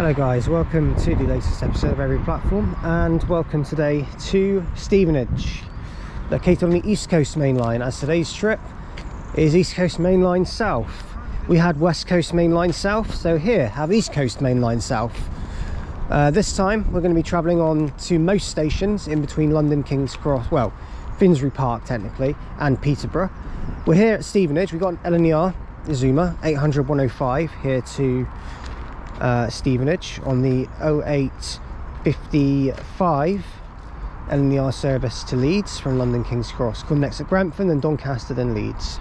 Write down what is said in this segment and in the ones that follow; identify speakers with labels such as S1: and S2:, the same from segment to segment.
S1: Hello guys, welcome to the latest episode of Every Platform, and welcome today to Stevenage, located on the East Coast Main Line, as today's trip is East Coast Main Line South. We had West Coast Main Line South, so here have East Coast Main Line South. This time we're going to be travelling on to most stations in between London King's Cross, well, Finsbury Park technically, and Peterborough. We're here at Stevenage. We've got an LNER Zoomer 800-105 here to Stevenage on the 0855 LNER service to Leeds from London King's Cross. Come next at Grantham, then Doncaster, then Leeds.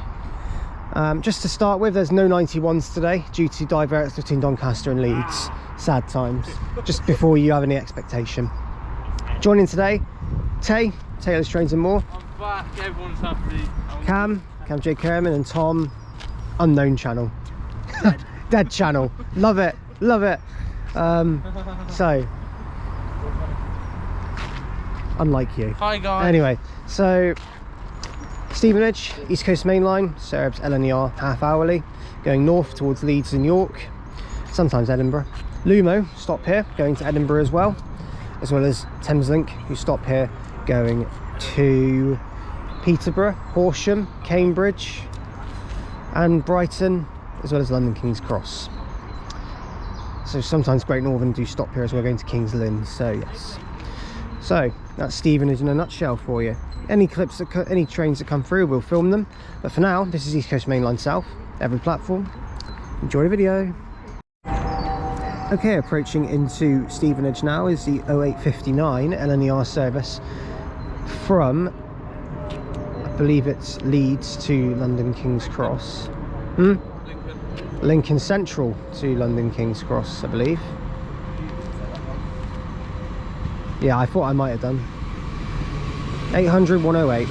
S1: Just to start with, there's no 91s today due to diverts between Doncaster and Leeds. Sad times, just before you have any expectation. Joining today, Taylor's Trains and More.
S2: I'm back, everyone's happy.
S1: Cam J. Kerman, and Tom, unknown channel. Dead channel. Love it. So unlike you.
S2: Hi guys.
S1: Anyway, so Stevenage, East Coast Main Line serves LNER half hourly, going north towards Leeds and York, sometimes Edinburgh. Lumo stop here, going to Edinburgh as well as Thameslink, who stop here going to Peterborough, Horsham, Cambridge and Brighton, as well as London King's Cross. So sometimes Great Northern do stop here as well, going to King's Lynn. So yes, so that's Stevenage in a nutshell for you. Any clips any trains that come through, we'll film them, but for now this is East Coast Main Line South, Every Platform. Enjoy the video. Okay, approaching into Stevenage now is the 0859 LNER service from, I believe it's Leeds to London King's Cross. Lincoln Central to London King's Cross, I believe. Yeah, I thought I might have done. 800-108.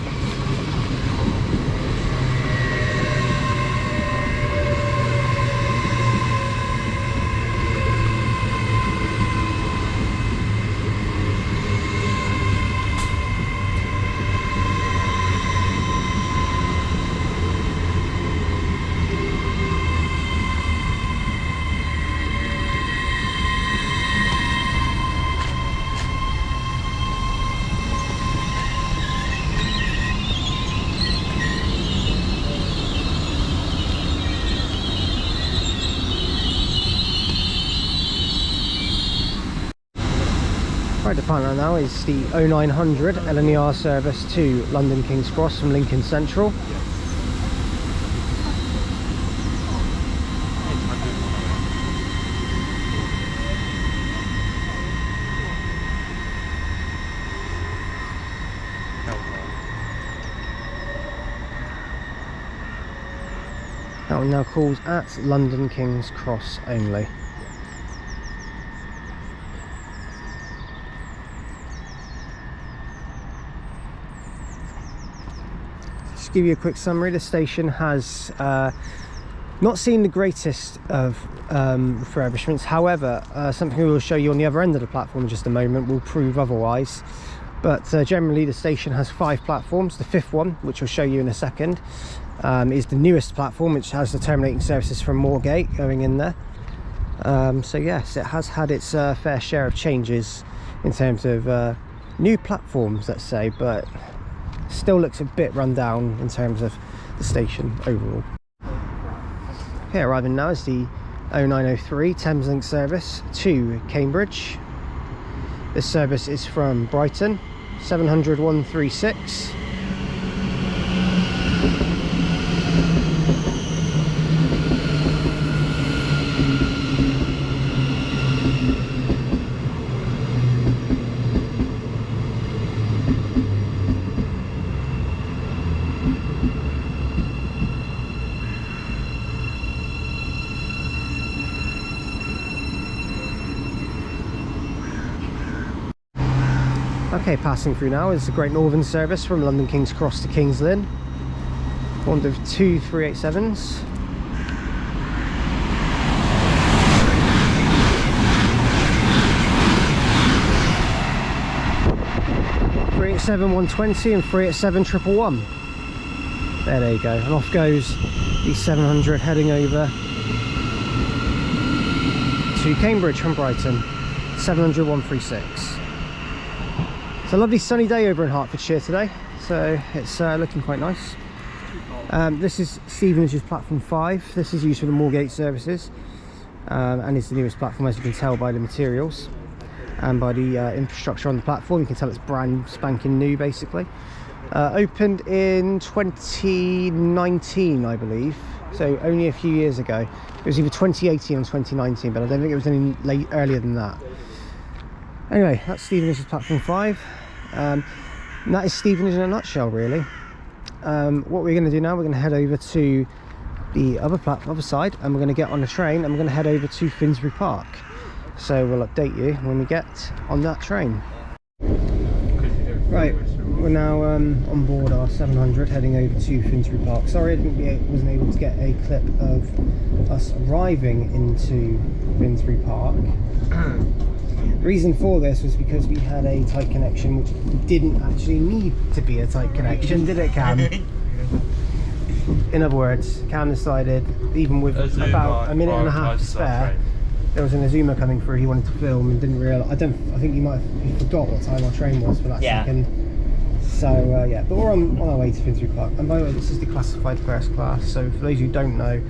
S1: Right, the partner now is the 0900 LNER service to London King's Cross from Lincoln Central. That one now calls at London King's Cross only. Give you a quick summary. The station has not seen the greatest of refurbishments. However, something we will show you on the other end of the platform in just a moment will prove otherwise. But generally the station has 5 platforms. The 5th one, which I'll show you in a second, is the newest platform, which has the terminating services from Moorgate going in there. So yes, it has had its fair share of changes in terms of new platforms, let's say, but still looks a bit run down in terms of the station overall. Okay, arriving now is the 0903 Thameslink service to Cambridge. This service is from Brighton, 700-136. Okay, passing through now is the Great Northern service from London King's Cross to King's Lynn. One of 2 387s. Seven 120 and 387 111. There you go, and off goes the 700 heading over to Cambridge from Brighton, 700-136. It's a lovely sunny day over in Hertfordshire today, so it's looking quite nice. This is Stevenage's platform 5. This is used for the Moorgate services, and it's the newest platform, as you can tell by the materials and by the infrastructure on the platform. You can tell it's brand spanking new, basically. Opened in 2019, I believe, so only a few years ago. It was either 2018 or 2019, but I don't think it was any earlier than that. Anyway, that's Stevenage's platform 5. And that is Stevenage in a nutshell, really. What we're going to do now, we're going to head over to the other side, and we're going to get on the train, and we're going to head over to Finsbury Park. So we'll update you when we get on that train. Right, we're now on board our 700, heading over to Finsbury Park. Sorry I wasn't able to get a clip of us arriving into Finsbury Park. The reason for this was because we had a tight connection, which didn't actually need to be a tight connection, did it, Cam? In other words, Cam decided, even with about a minute and a half to spare, there was an Azuma coming through. He wanted to film and didn't realise. I think he forgot what time our train was for that second. So yeah, but we're on our way to Finsbury Park. And by the way, this is the classified first class. So for those who don't know,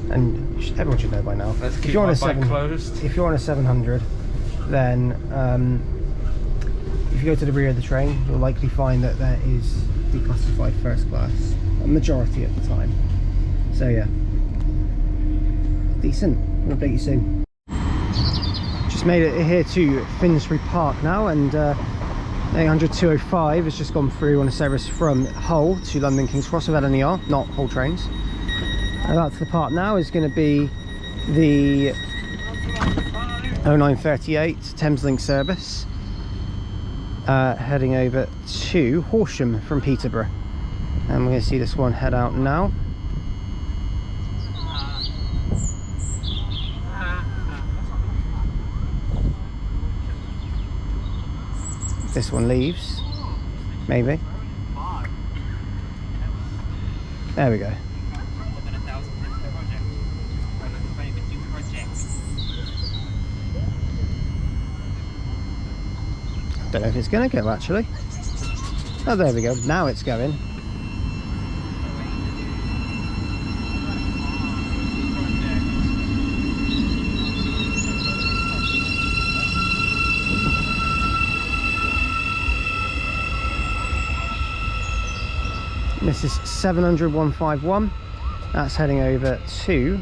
S1: and everyone should know by now, if you're on a 700, then if you go to the rear of the train, you'll likely find that there is declassified first class, a majority of the time. So yeah, decent. I'll update you soon. Just made it here to Finsbury Park now, and 800-205 has just gone through on a service from Hull to London King's Cross with LNER, not Hull trains. And out to the park now is going to be the 0938 Thameslink service, heading over to Horsham from Peterborough, and we're going to see this one head out now. This one leaves, maybe. There we go. Don't know if it's going to go, actually. Oh, there we go. Now it's going. This is 700-151. That's heading over to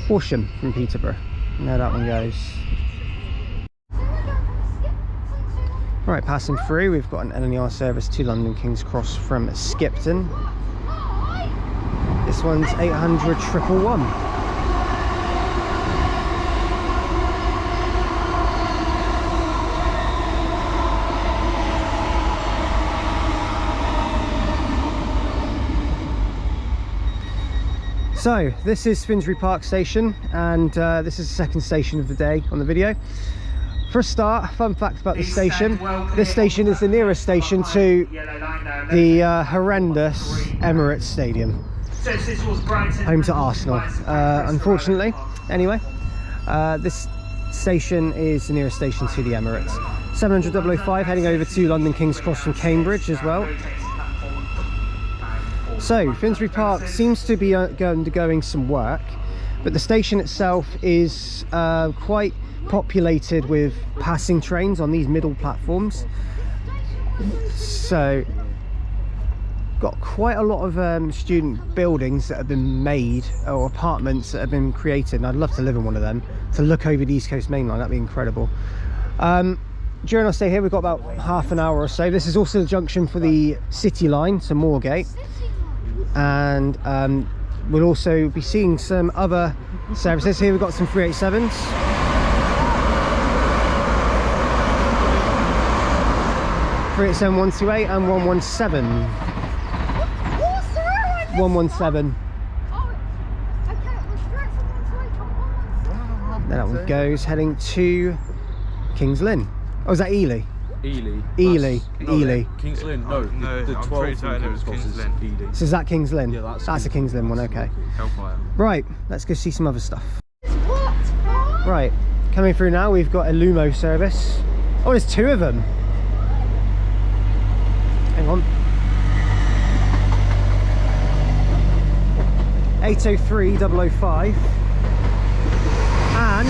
S1: Horsham from Peterborough. And there that one goes. Right, passing through, we've got an LNER service to London King's Cross from Skipton. This one's 800-111. So this is Finsbury Park station, and this is the second station of the day on the video. For a start, fun fact about this station is the nearest station to the horrendous Emirates Stadium, home to Arsenal, unfortunately. Anyway, this station is the nearest station to the Emirates. 700-005 heading over to London King's Cross from Cambridge as well. So Finsbury Park seems to be undergoing some work, but the station itself is quite populated with passing trains on these middle platforms. So got quite a lot of student buildings that have been made, or apartments that have been created, and I'd love to live in one of them to look over the East Coast Main Line. That'd be incredible. During our stay here, we've got about half an hour or so. This is also the junction for the City Line to Moorgate, and we'll also be seeing some other services. Here we've got some 387s. 387 128 and 117. 117. There that one goes, heading to King's Lynn. Oh, is that Ely? Ely.
S2: King's Lynn, no, the 12 King's Lynn. Ely.
S1: So is that King's Lynn?
S2: Yeah,
S1: that's a King's Lynn one, okay.
S2: Hellfire.
S1: Right, let's go see some other stuff.
S3: What?
S1: Right, coming through now, we've got a Lumo service. Oh, there's two of them. Hang on. 803-005 and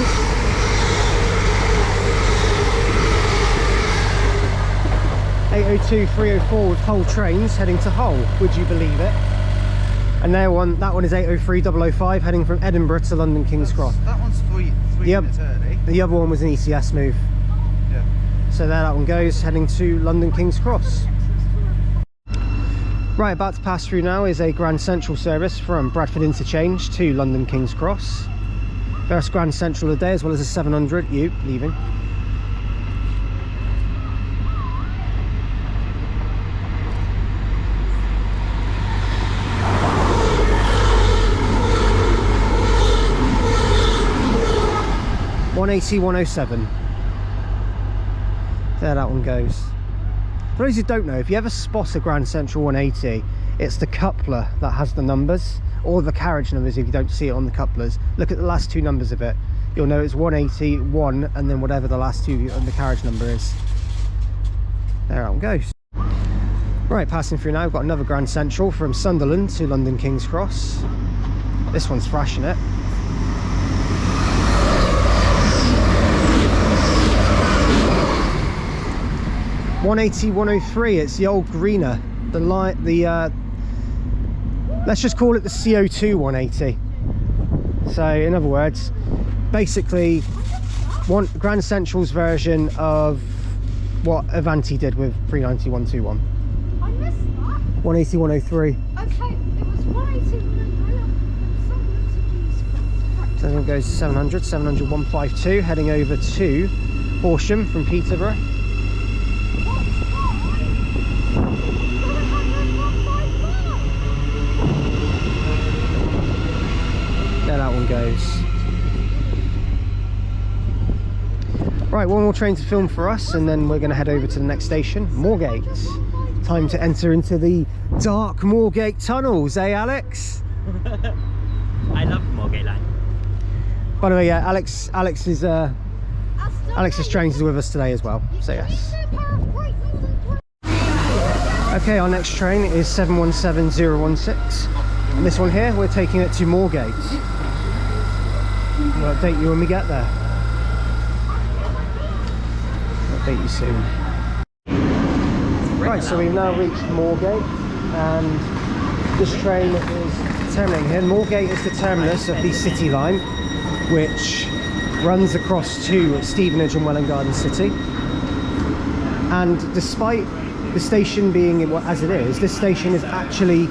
S1: 802-304 with Hull trains heading to Hull, would you believe it? And that one is 803-005 heading from Edinburgh to London King's Cross.
S3: That one's three minutes early.
S1: The other one was an ECS move.
S3: Yeah.
S1: So there that one goes, heading to London King's Cross. Right, about to pass through now is a Grand Central service from Bradford Interchange to London King's Cross. First Grand Central of the day, as well as a 700 U leaving. (180-107). There that one goes. For those who don't know, if you ever spot a Grand Central 180, it's the coupler that has the numbers, or the carriage numbers if you don't see it on the couplers. Look at the last two numbers of it. You'll know it's 180, 1, and then whatever the last two on the carriage number is. There that one goes. Right, passing through now, we've got another Grand Central from Sunderland to London King's Cross. This one's thrashing it. (180-103), it's the old greener, let's just call it the CO2 180. So in other words, basically Grand Central's version of what Avanti did with 390-121.
S4: I missed that.
S1: 180-103.
S4: Okay, it was 180-103.
S1: So then it goes to 700, 700-152, heading over to Horsham from Peterborough. There that one goes. Right, one more train to film for us, and then we're going to head over to the next station, Moorgate. Time to enter into the dark Moorgate tunnels, eh, Alex?
S5: I love Moorgate line.
S1: By the way, yeah, Alex's trains is with us today as well, so yes. Okay, our next train is 717-016, and this one here, we're taking it to Moorgate. We'll update you when we get there. Update you soon. Right, so we've now reached Moorgate, and this train is terminating here. Moorgate is the terminus of the City line, which runs across to Stevenage and Welwyn Garden City. And despite the station being as it is, this station is actually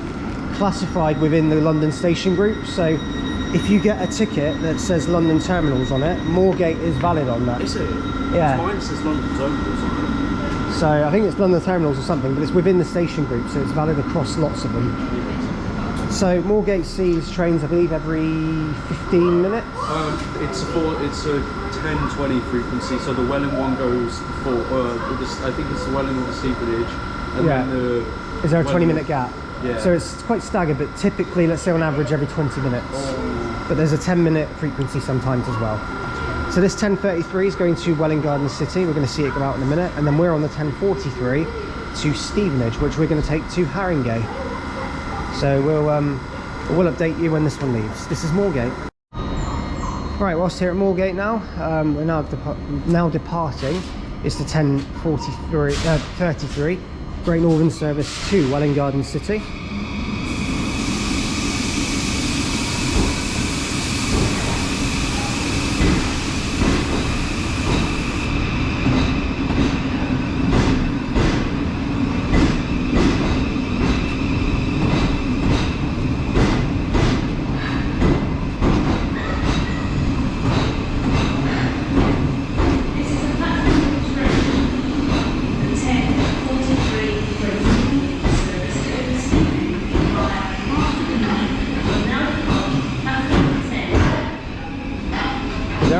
S1: classified within the London Station Group. So if you get a ticket that says London Terminals on it, Moorgate is valid on that.
S2: Is it?
S1: Yeah.
S2: Mine says London Terminals on it.
S1: So I think it's London Terminals or something, but it's within the station group, so it's valid across lots of them. So Moorgate sees trains, I believe, every 15 minutes?
S2: It's a 10-20 frequency, so the Welwyn one goes before, I think it's the Welwyn or the Stevenage. And
S1: yeah.
S2: Then
S1: is there a 20-minute gap?
S2: Yeah.
S1: So it's quite staggered, but typically, let's say on average, every 20 minutes. But there's a 10-minute frequency sometimes as well. So this 1033 is going to Welwyn Garden City. We're going to see it go out in a minute. And then we're on the 1043 to Stevenage, which we're going to take to Haringey. So we'll update you when this one leaves. This is Moorgate. Right, whilst here at Moorgate now, we're now departing. It's the 1033 Great Northern service to Welwyn Garden City.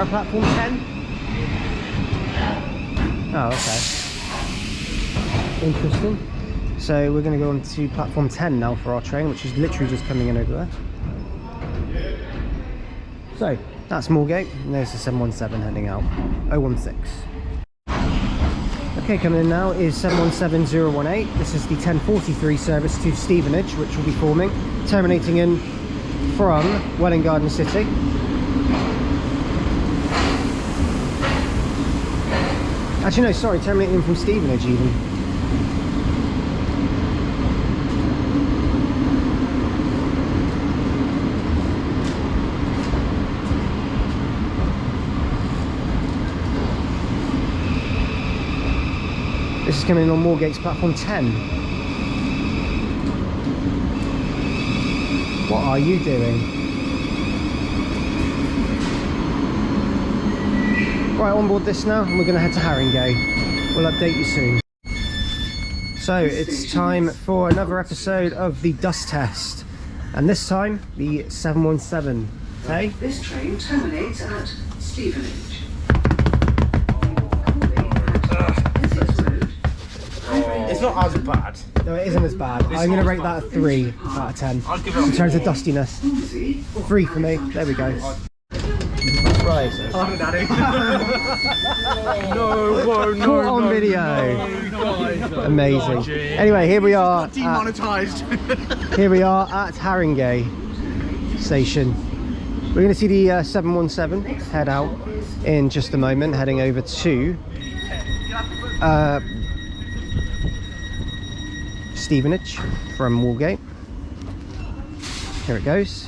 S1: Platform 10? Oh, okay. Interesting. So we're going to go on to platform 10 now for our train, which is literally just coming in over there. So, That's Moorgate, and there's the 717 heading out. 016. Okay, coming in now is 717018. This is the 1043 service to Stevenage, which will be forming, terminating in from Welwyn Garden City. Actually, no, sorry, terminating in from Stevenage even. This is coming in on Moorgate's platform 10. What are you doing? Right, on board this now, and we're going to head to Haringey. We'll update you soon. So it's time for another episode of the dust test, and this time the 717. Hey?
S6: This train terminates at Stevenage.
S3: It's not as bad.
S1: No, it isn't as bad. I'm going to rate that a 3 out of 10.
S3: I'll give it
S1: In terms of dustiness. 3 for me. There we go. Right.
S2: No,
S1: Caught on video. Amazing. Anyway, here we are.
S3: Demonetised.
S1: Here we are at Haringey station. We're going to see the 717 head out in just a moment, heading over to Stevenage from Moorgate. Here it goes.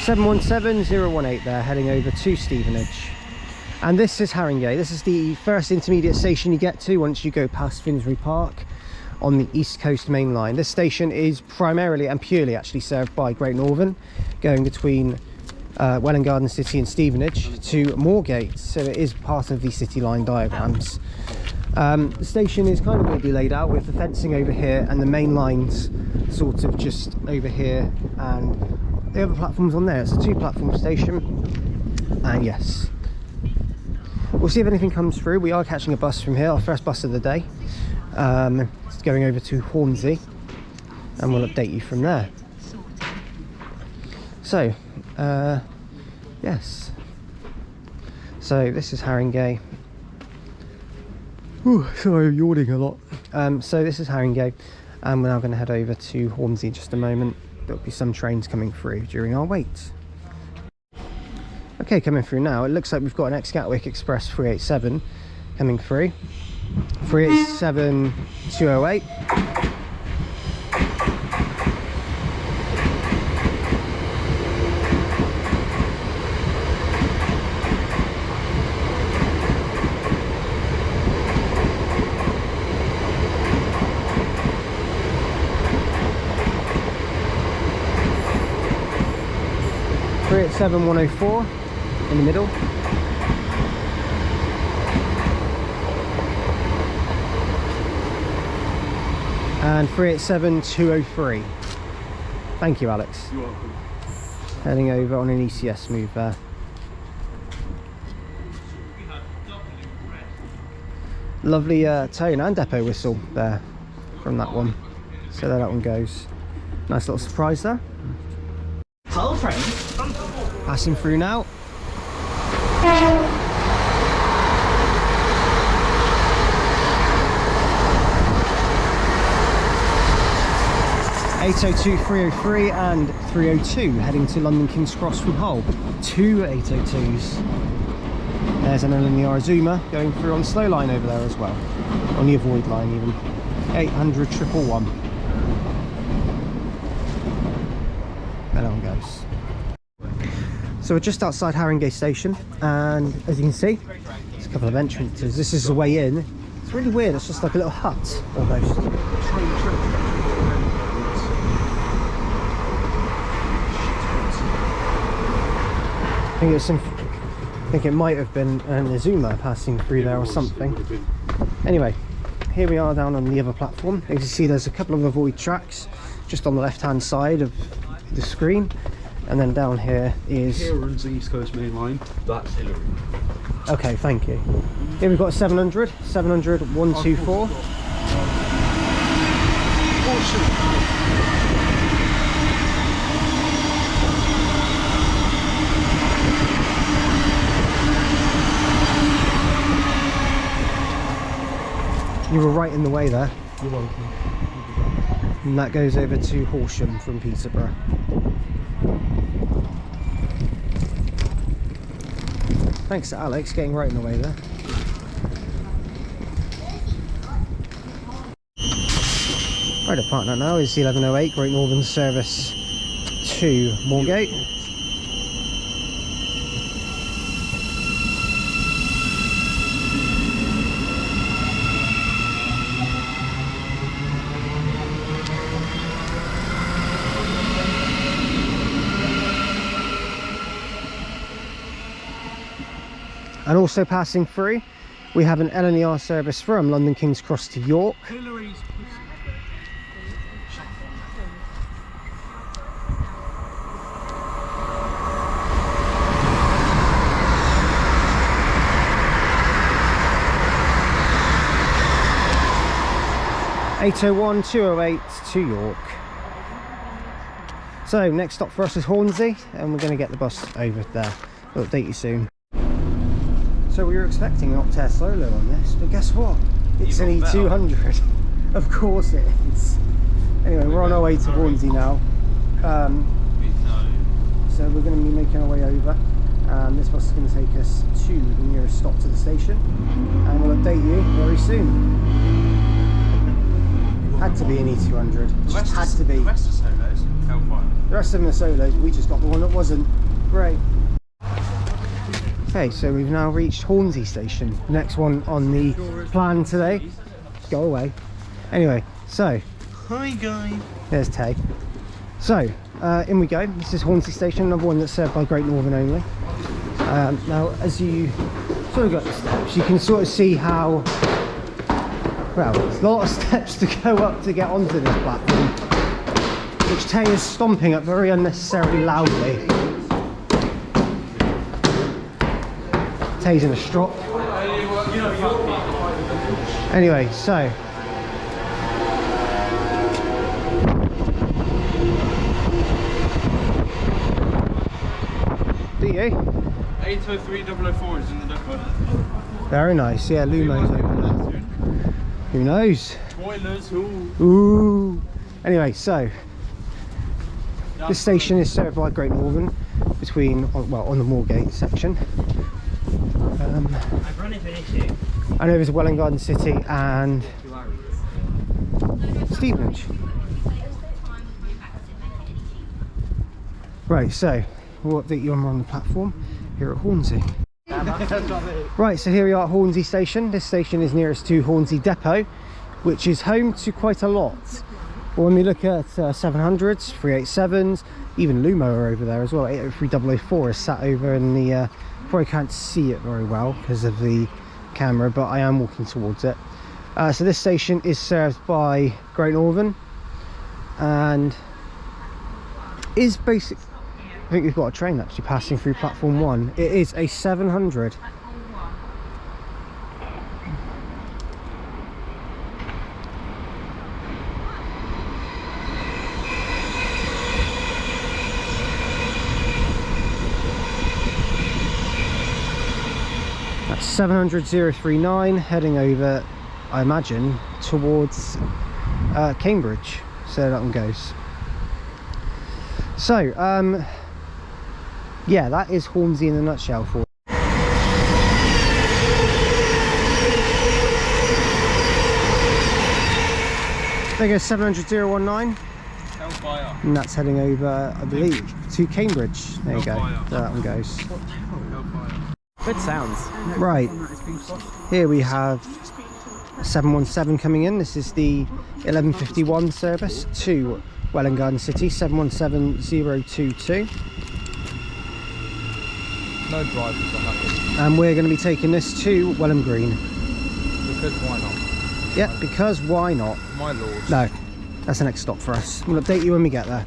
S1: (717-018) there, heading over to Stevenage. And this is Haringey. This is the first intermediate station you get to once you go past Finsbury Park on the East Coast Main Line. This station is primarily and purely actually served by Great Northern, going between Welwyn Garden City and Stevenage to Moorgate, so it is part of the City Line diagrams. The station is kind of weirdly laid out with the fencing over here and the main lines sort of just over here, and the other platforms on there. It's a 2-platform station, and yes, we'll see if anything comes through. We are catching a bus from here, our first bus of the day. It's going over to Hornsey, and we'll update you from there. So, yes. So this is Haringey. Ooh, sorry, I'm yawning a lot. So this is Haringey, and we're now going to head over to Hornsey in just a moment. There'll be some trains coming through during our wait. Okay, coming through now, it looks like we've got an ex-Gatwick Express 387 coming through. 387-208. Three at 7104 in the middle. And 387-203. Thank you, Alex.
S2: You're welcome.
S1: Heading over on an ECS move there. Lovely tone and depot whistle there from that one. So there that one goes. Nice little surprise there. Passing through now. (802-303) and 302 heading to London King's Cross from Hull. 2 802s. There's an LNER Zoomer going through on the slow line over there as well, on the avoid line even. 800-111. There that one goes. So we're just outside Haringey station, and as you can see, there's a couple of entrances. This is the way in. It's really weird, it's just like a little hut almost. I think it might have been an Azuma passing through there or something. Anyway, here we are down on the other platform. As you see, there's a couple of avoid tracks just on the left hand side of the screen. And then down here is...
S2: Here runs the East Coast Main Line. That's Hillary.
S1: Okay, thank you. Here we've got 700, 124. You were right in the way there.
S2: You're welcome.
S1: And that goes over to Horsham from Peterborough. Thanks to Alex getting right in the way there. Right, our partner now is the 1108 Great Northern Service to Moorgate. And also passing through, we have an LNER service from London King's Cross to York.
S2: Hillary's.
S1: 801 208 to York. So next stop for us is Hornsey, and we're going to get the bus over there. We'll update you soon. So we were expecting an Optare Solo on this, but guess what? It's an E200. Of course it is. Anyway, we're on our way to Hornsey now. So we're going to be making our way over. This bus is going to take us to the nearest stop to the station, and we'll update you very soon. Had to be an E200. Just had to be.
S3: The rest are solos. Hellfire.
S1: The rest of them are solos. We just got the one that wasn't. Great. Okay, so we've now reached Hornsey station. The next one on the plan today. Go away. Anyway, so.
S3: Hi guys.
S1: There's Tay. So, in we go. This is Hornsey station, another one that's served by Great Northern only. Now, as you sort of got the steps, you can sort of see how, well, there's a lot of steps to go up to get onto this platform, which Tay is stomping up very unnecessarily loudly. Tay's in a strop. Anyway, so. Do you?
S3: 803004 is in the depot.
S1: Very nice, yeah, Lumo's over there. Who knows?
S3: Spoilers, who?
S1: Ooh. Anyway, so this station is served by Great Northern between, well, on the Moorgate section.
S5: I've run into an issue.
S1: I know there's Welwyn Garden City and Stevenage. Right, so we'll update you on the platform here at Hornsey. Right, so here we are at Hornsey station. This station is nearest to Hornsey Depot, which is home to quite a lot. But when we look at 700s, 387s, even Lumo are over there as well. 803004 is sat over in the, probably can't see it very well because of the camera, but I am walking towards it. So this station is served by Great Northern and is basic. I think we've got a train actually passing through platform 1. It is a 700. That's 700,039 heading over, I imagine, towards Cambridge. So that one goes. So, yeah, that is Hornsey in a nutshell for you. There goes 700,019.
S3: Hellfire.
S1: And that's heading over, I believe, to Cambridge. There you go. There that one goes.
S5: Good sounds.
S1: Right. Here we have 717 coming in. This is the 1151 service to Welwyn Garden City, 717022.
S3: No drivers are happy.
S1: And we're going to be taking this to Welham Green.
S3: Because why not?
S1: Yeah, because why not?
S3: My lord.
S1: No, that's the next stop for us. We'll update you when we get there.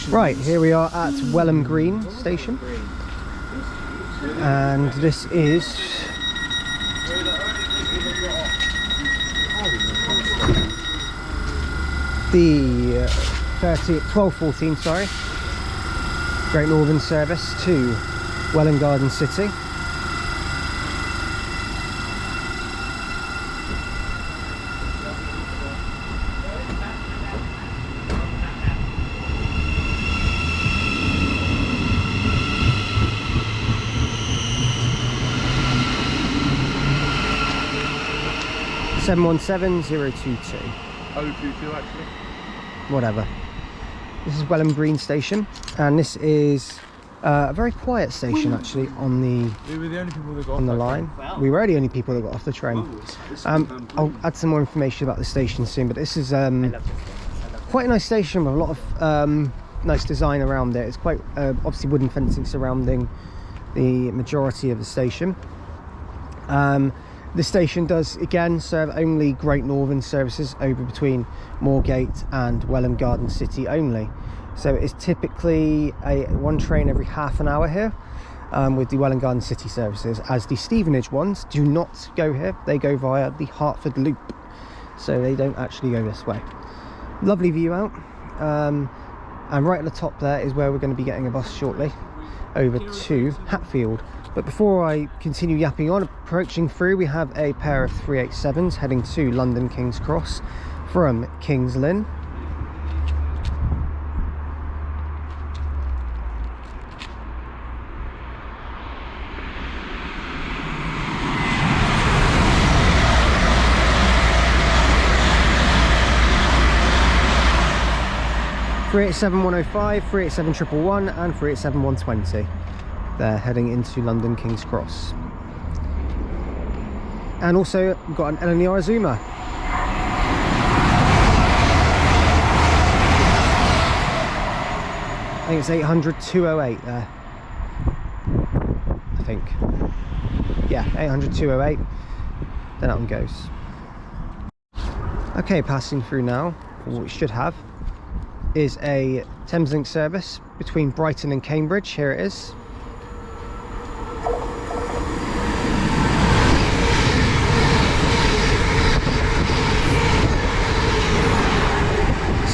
S1: Right, here we are at Welham Green Station, and this is the 1214, sorry, Great Northern service to Welham Garden City. $717-022.
S3: 022 actually.
S1: Whatever. This is Welham Green Station, and this is a very quiet station actually on the
S3: We were the only people that got
S1: on the
S3: off that
S1: line.
S3: train.
S1: We were the only people that got off the train. I'll add some more information about the station soon, but this is quite a nice station with a lot of nice design around it. It's quite obviously wooden fencing surrounding the majority of the station. The station does again serve only Great Northern services over between Moorgate and Welham Garden City only. So it's typically one train every half an hour here with the Welham Garden City services, as the Stevenage ones do not go here. They go via the Hertford Loop, so they don't actually go this way. Lovely view out, and right at the top there is where we're going to be getting a bus shortly over to Hatfield. But before I continue yapping on, approaching through, we have a pair of 387s heading to London King's Cross from King's Lynn. $387-105, $387-111 and $387-120. They're heading into London King's Cross. And also we've got an LNER Zoomer. I think it's 800-208 there. I think. Yeah, 800-208. Then that one goes. Okay, passing through now, what we should have is a Thameslink service between Brighton and Cambridge. Here it is.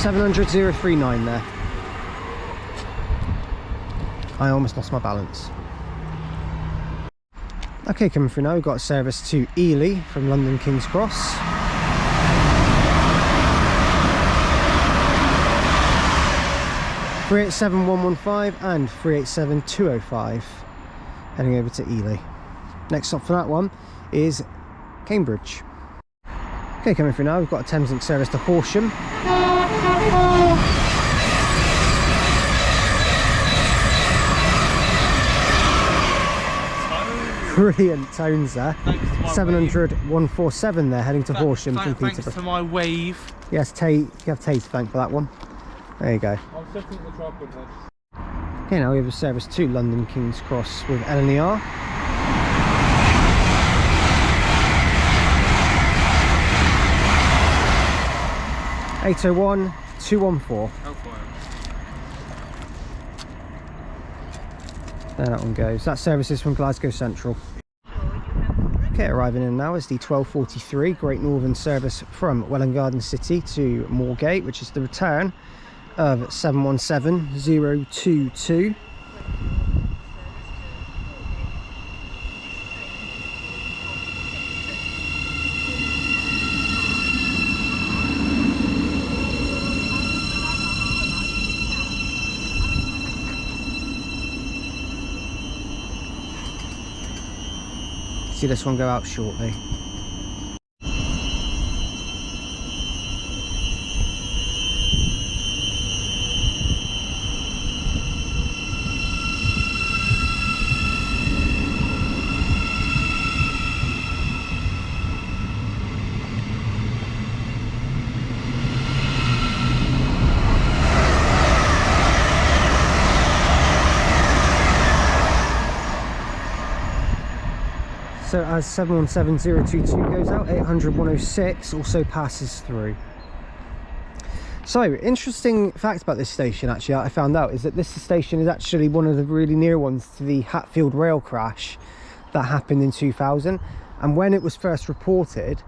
S1: $700-039 there. I almost lost my balance. Okay, coming through now, we've got a service to Ely from London King's Cross. $387-115 and $387-205, heading over to Ely. Next stop for that one is Cambridge. Okay, coming through now, we've got a Thameslink service to Horsham. Brilliant tones there. 700-147 there, heading to Horsham from Peterborough.
S3: Thanks to my wave.
S1: Yes, you have Tate to thank for that one. There you go.
S3: I'm setting the tripod head.
S1: Okay, now we have a service to London King's Cross with LNER. $801-214. There that one goes. That service is from Glasgow Central. Okay, arriving in now is the 1243 Great Northern service from Welham Garden City to Moorgate, which is the return of 717-022. See this one go out shortly. So as 717-022 goes out, 800-106 also passes through. So, interesting fact about this station, actually, I found out, is that this station is actually one of the really near ones to the Hatfield rail crash that happened in 2000. And when it was first reported,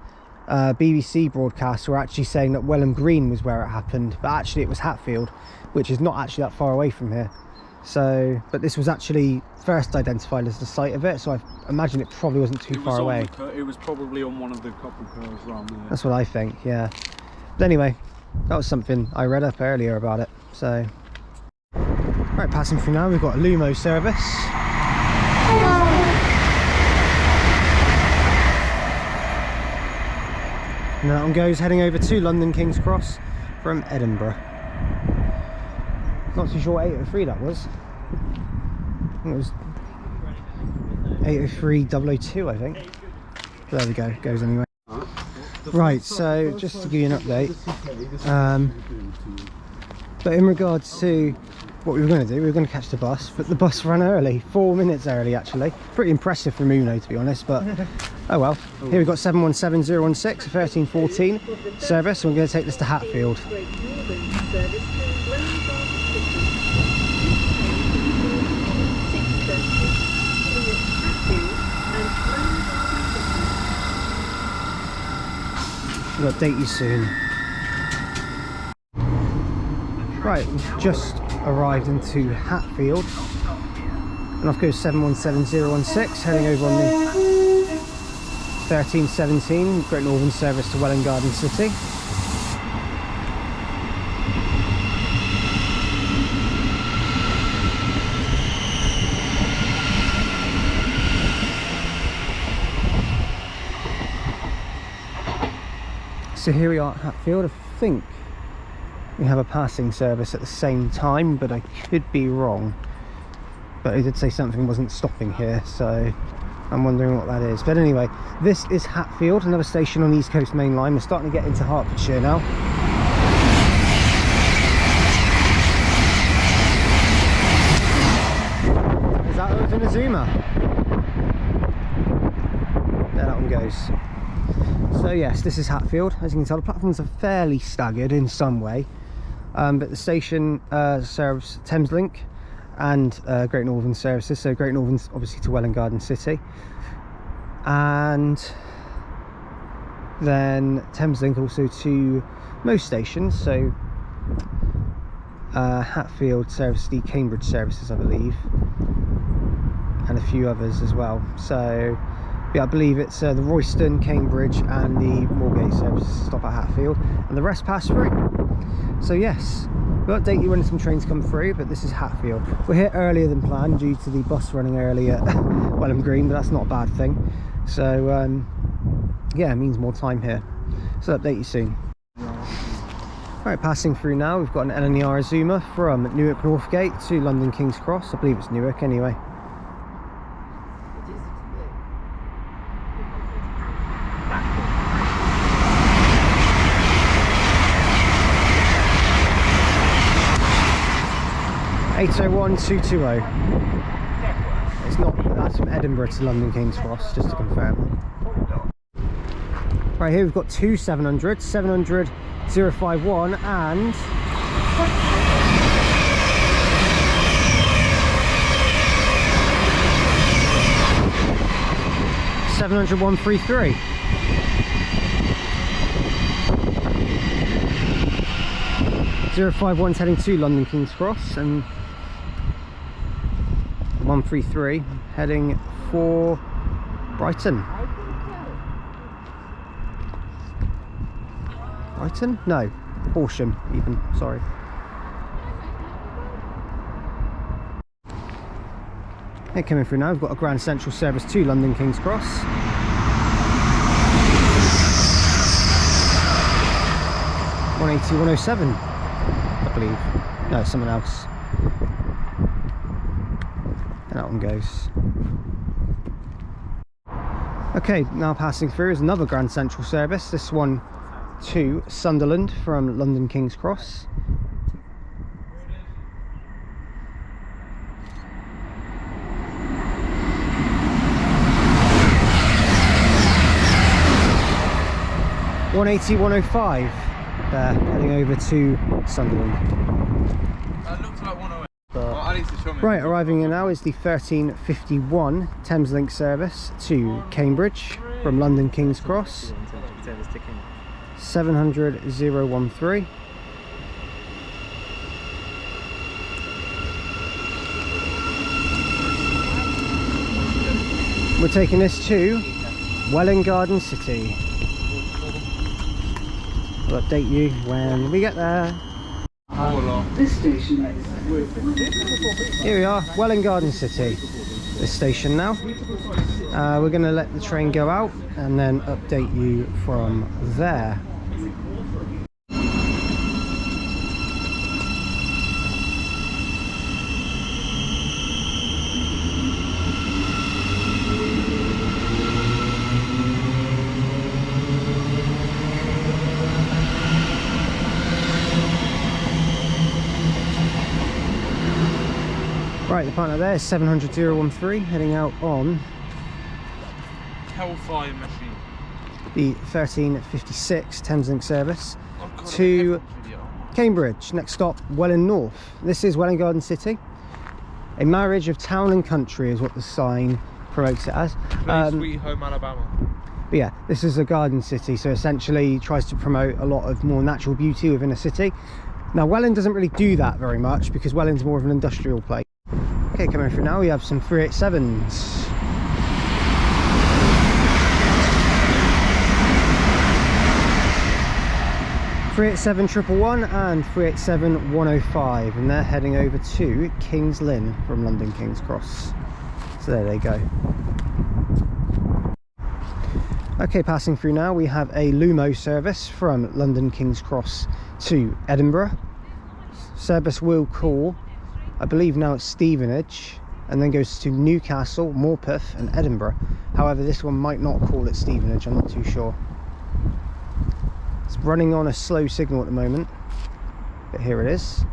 S1: BBC broadcasts were actually saying that Welham Green was where it happened, but actually it was Hatfield, which is not actually that far away from here. So, but this was actually first identified as the site of it, so I imagine it probably wasn't too far away.
S2: It was probably on one of the couple curves around there.
S1: That's what I think, yeah. But anyway, that was something I read up earlier about it. So, right, passing through now, we've got a Lumo service. And that one goes heading over to London King's Cross from Edinburgh. Not too sure what 803 that was. I think it was 803-002, I think. But there we go, it goes anyway. Right, so just to give you an update, but in regards to what we were going to do, we were going to catch the bus, but the bus ran early, 4 minutes early actually. Pretty impressive from Uno, to be honest, but oh well. Here we've got 717016, 1314 service, and we're going to take this to Hatfield. We'll update you soon. Right, we've just arrived into Hatfield, and off goes 717016, heading over on the 1317 Great Northern service to Welwyn Garden City. So here we are at Hatfield. I think we have a passing service at the same time, but I could be wrong. But it did say something wasn't stopping here, so I'm wondering what that is. But anyway, this is Hatfield, another station on East Coast Main Line. We're starting to get into Hertfordshire now. Is that over in Azuma? There that one goes. So yes, this is Hatfield. As you can tell, the platforms are fairly staggered in some way, but the station serves Thameslink and Great Northern services. So Great Northern's obviously to Welwyn Garden City, and then Thameslink also to most stations. So Hatfield serves the Cambridge services, I believe, and a few others as well. So yeah, I believe it's the Royston, Cambridge and the Moorgate services stop at Hatfield, and the rest pass through. So yes, we'll update you when some trains come through, but this is Hatfield. We're here earlier than planned due to the bus running early at Welham Green, but that's not a bad thing. So yeah, it means more time here. So I'll update you soon. Right, passing through now, we've got an LNER Azuma from Newark Northgate to London King's Cross. I believe it's Newark anyway. 801220. It's not, that's from Edinburgh to London King's Cross, just to confirm. Right, here we've got two 700, 700 051 and 700 133. Zero 51's heading to London King's Cross, and 133 heading for Brighton. Brighton? No, Horsham even, sorry. Hey, coming through now, we've got a Grand Central service to London King's Cross. (180-107), I believe. No, someone else. And that one goes. Okay, now passing through is another Grand Central service, this one to Sunderland from London King's Cross. (180-105). there, heading over to Sunderland.
S3: That looks like 108. Well, I need to show me.
S1: Right, arriving here now is the 1351 Thameslink service to Cambridge from London King's Cross. 700,013. We're taking this to Welwyn Garden City. I'll update you when we get there.
S6: This station is...
S1: Here we are, Welwyn Garden City. This station now. We're going to let the train go out and then update you from there. Right, the partner there is 700,013, heading out on
S3: Hellfire machine.
S1: the 1356 Thameslink service
S3: I've got
S1: to
S3: an F1 video.
S1: Cambridge. Next stop, Welwyn North. This is Welwyn Garden City. A marriage of town and country is what the sign promotes it as.
S3: Play Sweet Home Alabama.
S1: But yeah, this is a garden city, so essentially tries to promote a lot of more natural beauty within a city. Now, Welwyn doesn't really do that very much because Welwyn's more of an industrial place. Okay, coming through now, we have some 387s. (387-111) and 387-105, and they're heading over to King's Lynn from London King's Cross. So there they go. Okay, passing through now, we have a Lumo service from London King's Cross to Edinburgh. Service will call, I believe now it's Stevenage, and then goes to Newcastle, Morpeth and Edinburgh. However, this one might not call at Stevenage, I'm not too sure. It's running on a slow signal at the moment, but here it is.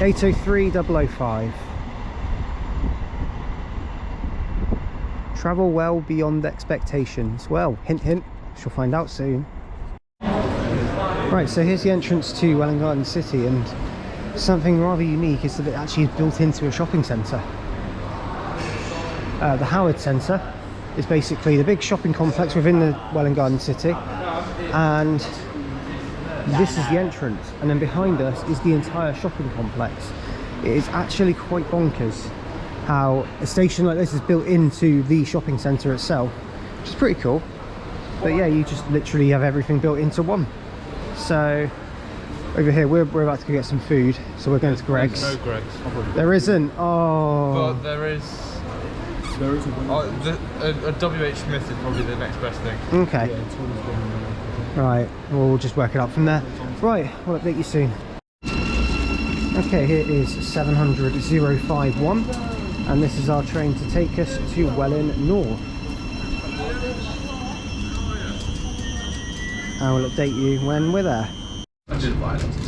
S1: (803,005). Travel well beyond expectations. Well, hint hint, she'll find out soon. Right, so here's the entrance to Welwyn Garden City, and something rather unique is that it actually is built into a shopping centre. The Howard Centre is basically the big shopping complex within the Welwyn Garden City, and this is the entrance, and then behind us is the entire shopping complex. It is actually quite bonkers how a station like this is built into the shopping centre itself, which is pretty cool. But yeah, you just literally have everything built into one. So over here we're about to go get some food, so we're going to Greg's.
S3: There's no Greg's.
S1: There isn't. Oh,
S3: But there is. A WH Smith is probably the next best thing.
S1: okay. Right, well, we'll just work it out from there. Right, we'll update you soon. Okay, here is 700,051, and this is our train to take us to Welwyn North. I will update you when we're there.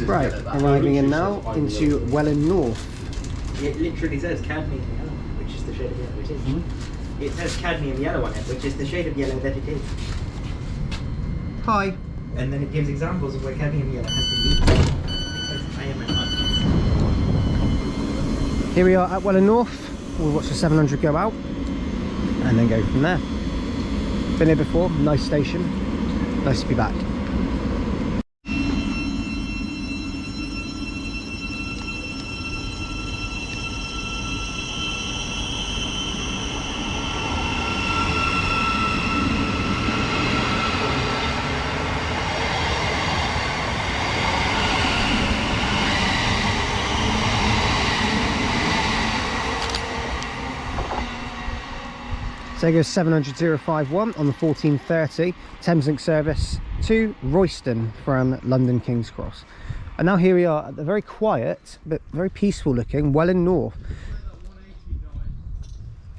S1: Right, arriving in now into Welwyn North.
S5: It literally says cadmium yellow, which is the shade of yellow it is. It says cadmium yellow on it, which is the shade of yellow that it is.
S1: Hi.
S5: And then it gives examples of where cadmium yellow has been used. Because I am an artist.
S1: Here we are at Welwyn North. We'll watch the 700 go out and then go from there. Been here before, nice station. Nice to be back. So there goes 700,051 on the 1430 Thameslink service to Royston from London King's Cross. And now here we are at the very quiet but very peaceful looking Welwyn North.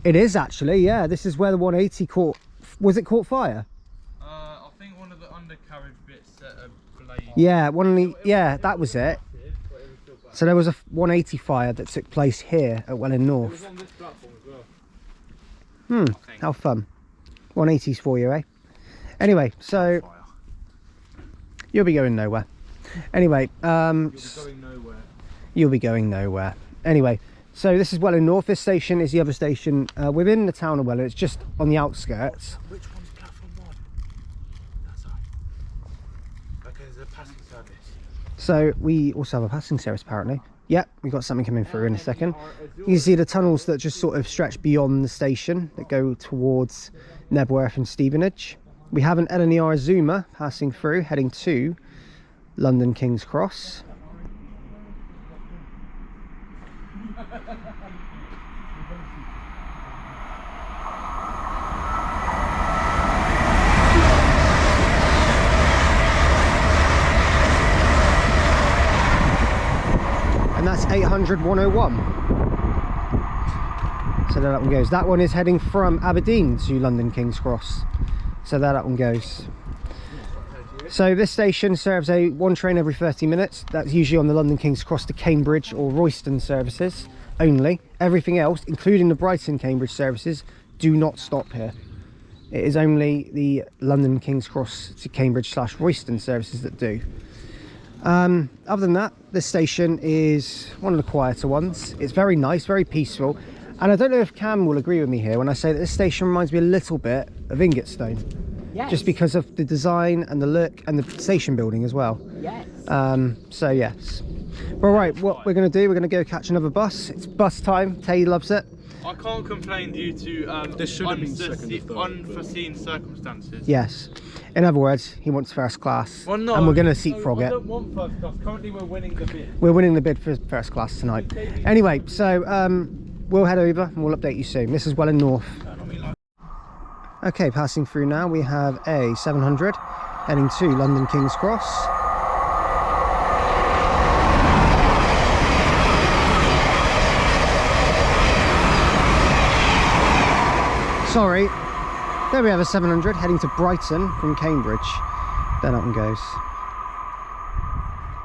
S1: It is actually, yeah, this is where the 180 caught. Was it caught fire?
S3: I think one of the undercarriage bits set a
S1: Yeah, yeah, that was it. So there was a 180 fire that took place here at Welling North. How fun. 180s for you, eh? Anyway, so you'll be going nowhere. Anyway, you'll be going nowhere. Anyway, so this is Welling North. This station is the other station within the town of Welling. It's just on the outskirts.
S3: Which one's platform 1? That's right. Okay, there's a passing service.
S1: So we also have a passing service apparently. Yep, we've got something coming through in a second. You can see the tunnels that just sort of stretch beyond the station that go towards Nebworth and Stevenage. We have an LNER Zoomer passing through, heading to London King's Cross. And that's 800 101. So there that one goes. That one is heading from Aberdeen to London King's Cross. So there that one goes. So this station serves one train every 30 minutes. That's usually on the London King's Cross to Cambridge or Royston services only. Everything else, including the Brighton Cambridge services, do not stop here. It is only the London King's Cross to Cambridge / Royston services that do. Other than that, this station is one of the quieter ones. It's very nice, very peaceful, and I don't know if Cam will agree with me here when I say that this station reminds me a little bit of Ingatstone.
S5: Yes.
S1: Just because of the design and the look and the station building as well.
S5: Yes.
S1: So yes. Well, right, what we're going to do, we're going to go catch another bus. It's bus time. Tay loves it.
S3: I can't complain due to
S2: This should have been second or third.
S3: unforeseen circumstances.
S1: Yes. In other words, he wants first class.
S3: Well, no,
S1: and we're going to seat frog
S3: I
S1: it.
S3: don't want first class. Currently, we're winning the bid.
S1: We're winning the bid for first class tonight. Anyway, so we'll head over and we'll update you soon. This is Welling North. Okay, passing through now, we have a 700 heading to London King's Cross. Sorry, there we have a 700 heading to Brighton from Cambridge. There that one goes.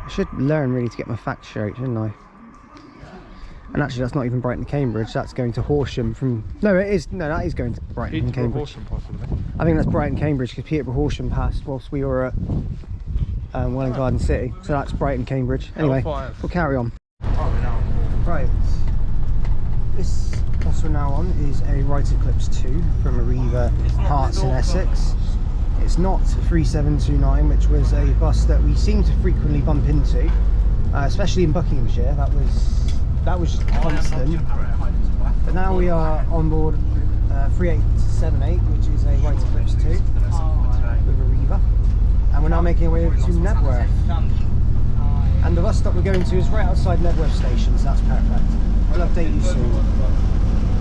S1: I should learn really to get my facts straight, shouldn't I? And actually that's not even Brighton to Cambridge, that's going to Horsham from... No, it is, no, that is going to Brighton and Cambridge.
S3: Horsham, possibly.
S1: I think that's Brighton Cambridge because Peterborough Horsham passed whilst we were at Welling Garden City. So that's Brighton Cambridge. Anyway, we'll carry on. Right, this bus we're now on is a Right Eclipse 2 from Arriva Hearts in Essex. It's not 3729, which was a bus that we seem to frequently bump into, especially in Buckinghamshire. That was just constant. But now we are on board 3878, which is a Right Eclipse 2 with Arriva, and we're now making our way over to Nebworth. And the bus stop we're going to is right outside Nebworth station, so that's perfect. I'll update you soon.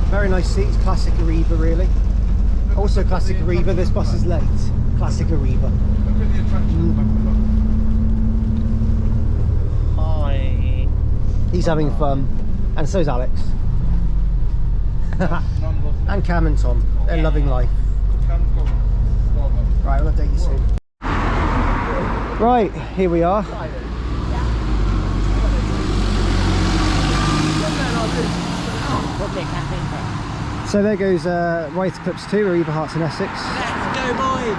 S1: Very nice seats, classic Arriva really. Also classic Arriva, this bus is late. Classic Arriva. Hi. He's having fun, and so's Alex. And Cam and Tom, they're loving life. Right, we'll update you soon. Right, here we are. So there goes Right Eclipse 2, Arriva Hearts in Essex.
S5: Let's go, boy!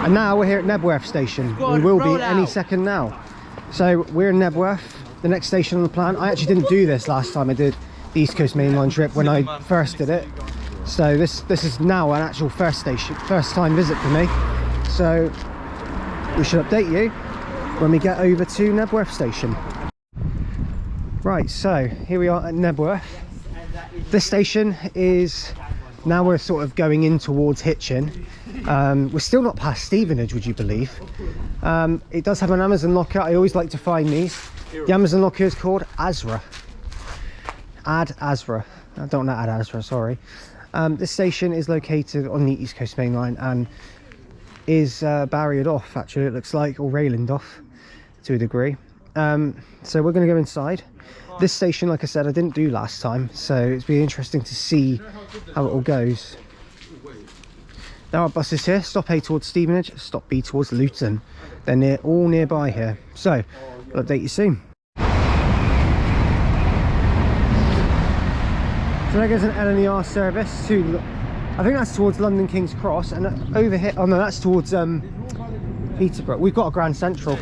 S1: And now we're here at Nebworth station. We will be any second now. So we're in Nebworth, the next station on the plan. I actually didn't do this last time I did the East Coast Main Line trip when I first did it. So this is now an actual first time visit for me. So we should update you when we get over to Nebworth station. Right, so here we are at Nebworth. This station is, now we're sort of going in towards Hitchin. We're still not past Stevenage, would you believe? It does have an Amazon locker. I always like to find these. The Amazon locker is called Asra. Ad Asra. I don't know Ad Asra, sorry. This station is located on the East Coast Main Line and is barriered off, actually, it looks like, or railinged off to a degree. So we're going to go inside. This station, like I said, I didn't do last time, so it's been interesting to see how it all goes. There are buses here. Stop A towards Stevenage, stop B towards Luton. They're all nearby here. So, I'll update you soon. So there goes an LNER service to, I think that's towards London King's Cross, and over here, oh no, that's towards Peterborough. We've got a Grand Central.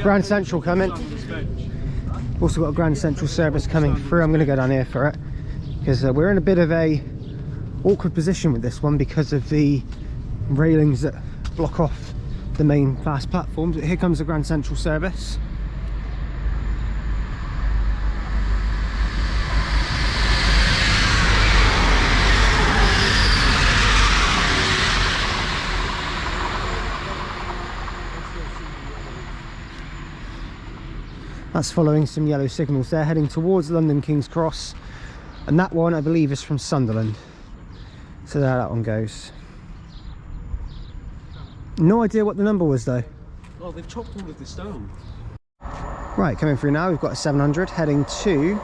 S1: Grand Central coming. Also got a Grand Central service coming through. I'm going to go down here for it because we're in a bit of a awkward position with this one because of the railings that block off the main fast platforms. But here comes the Grand Central service. That's following some yellow signals there, heading towards London King's Cross, and that one I believe is from Sunderland. So there that one goes. No idea what the number was though.
S2: Oh, they've chopped all of this down.
S1: Right, coming through now, we've got a 700 heading to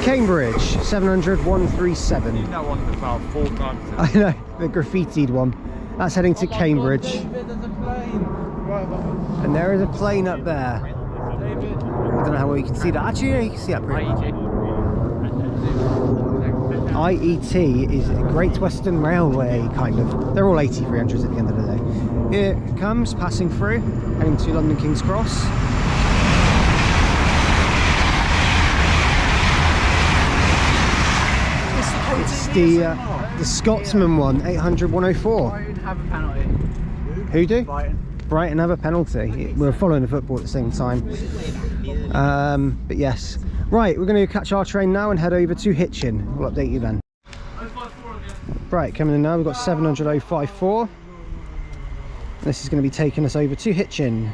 S1: Cambridge, 700 137.
S3: Seen that one about 4 times.
S1: I know, the graffitied one. That's heading to Cambridge.
S3: David, there's a plane. Right,
S1: And there is a plane up there.
S3: David.
S1: I don't know how well you can see that. Actually, yeah, you can see that pretty well. IET is Great Western Railway, kind of. They're all 8300s at the end of the day. Here it comes, passing through, heading to London King's Cross. It's the Scotsman one, 800 104.
S5: Brighton have a penalty.
S1: Who do?
S5: Brighton.
S1: Brighton have a penalty. We're following the football at the same time. But yes. Right, we're going to catch our train now and head over to Hitchin. We'll update you then. Right, coming in now, we've got 700 054. This is going to be taking us over to Hitchin.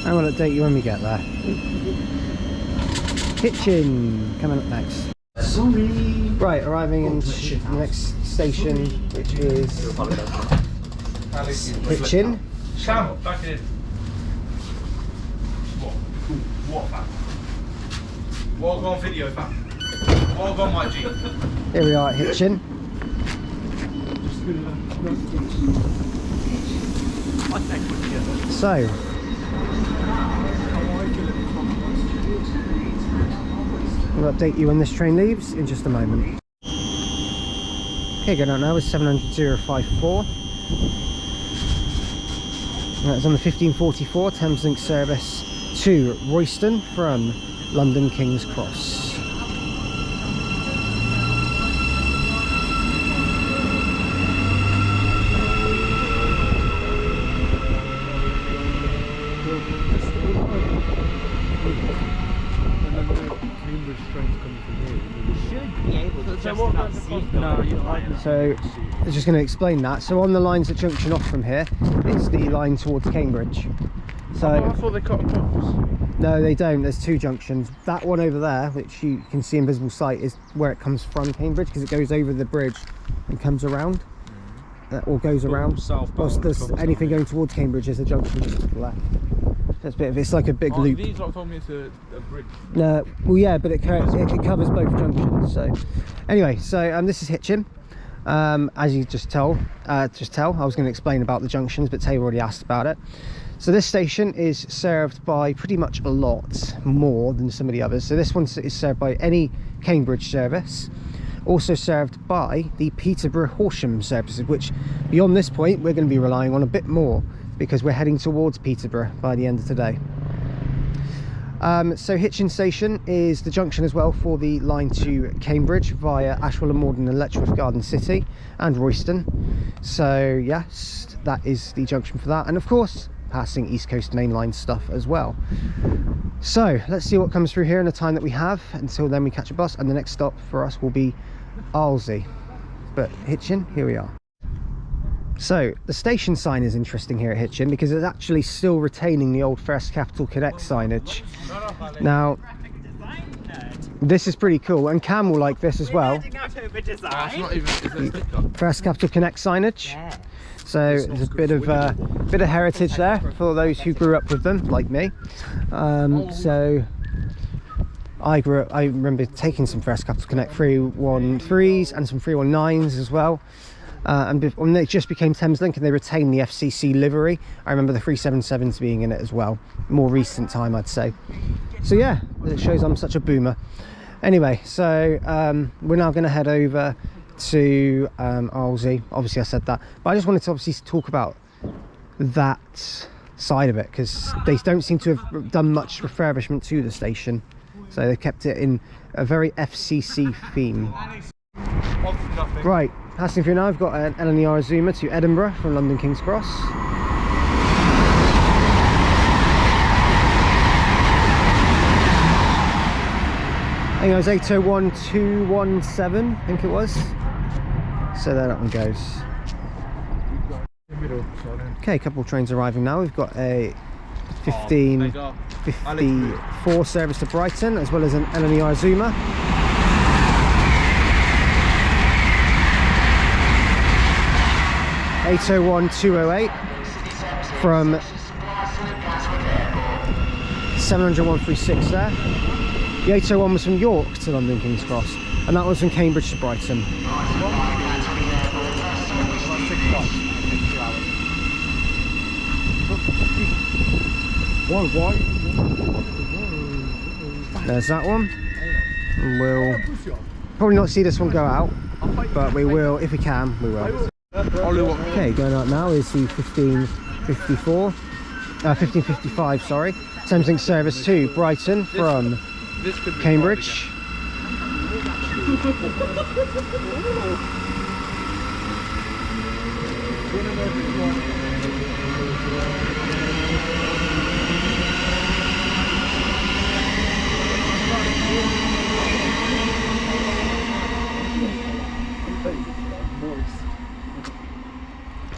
S1: I will update you when we get there. Hitchin coming up next.
S5: Sorry.
S1: Right, arriving in the next station, which is Hitchin.
S3: Sam, back in. What fam? Walk on video fam. Walk on my G.
S1: Here we are at Hitchin. So, we'll update you when this train leaves in just a moment. Okay, going out now is 700 054. And that's on the 1544 Thameslink service to Royston from London King's Cross. So I'm just going to explain that. So on the lines that junction off from here, it's the line towards Cambridge. So
S3: I thought they cut across.
S1: no, they don't. There's two junctions. That one over there, which you can see in visible sight, is where it comes from Cambridge, because it goes over the bridge and comes around. Or goes around. Whilst there's anything going towards Cambridge is a junction just to the left. So it's like a big loop.
S3: These lot told me it's a bridge.
S1: No, well, yeah, but it covers both junctions. So, anyway, so this is Hitchin. As you just tell, I was going to explain about the junctions, but Tay already asked about it. So this station is served by pretty much a lot more than some of the others. So this one is served by any Cambridge service. Also served by the Peterborough Horsham services, which beyond this point we're going to be relying on a bit more, because we're heading towards Peterborough by the end of today. So Hitchin station is the junction as well for the line to Cambridge via Ashwell and Morden and Letchworth Garden City and Royston. So yes, that is the junction for that. And of course, passing East Coast Main Line stuff as well. So let's see what comes through here in the time that we have. Until then we catch a bus, and the next stop for us will be Arlesey. But Hitchin, here we are. So the station sign is interesting here at Hitchin because it's actually still retaining the old First Capital Connect signage. Now this is pretty cool, and Cam will like this as well. First Capital Connect signage. So there's a bit of heritage there for those who grew up with them, like me. So I remember taking some First Capital Connect 313s and some 319s as well. And when they just became Thameslink and they retained the FCC livery, I remember the 377s being in it as well. More recent time, I'd say. So yeah, it shows I'm such a boomer. Anyway, so we're now going to head over to Arlesey. Obviously I said that, but I just wanted to obviously talk about that side of it because they don't seem to have done much refurbishment to the station, so they kept it in a very FCC theme. Right, passing through now, I've got an LNER zoomer to Edinburgh from London King's Cross. I think it was 801217, I think it was. So there that one goes. Okay, a couple of trains arriving now. We've got a 1554 service to Brighton, as well as an LNER zoomer. (801-208) from 700-136 there. The 801 was from York to London King's Cross, and that was from Cambridge to Brighton. There's that one. And we'll probably not see this one go out, but we will, if we can, we will. Okay, going out now is the 1555, sorry. Thameslink service to Brighton from Cambridge.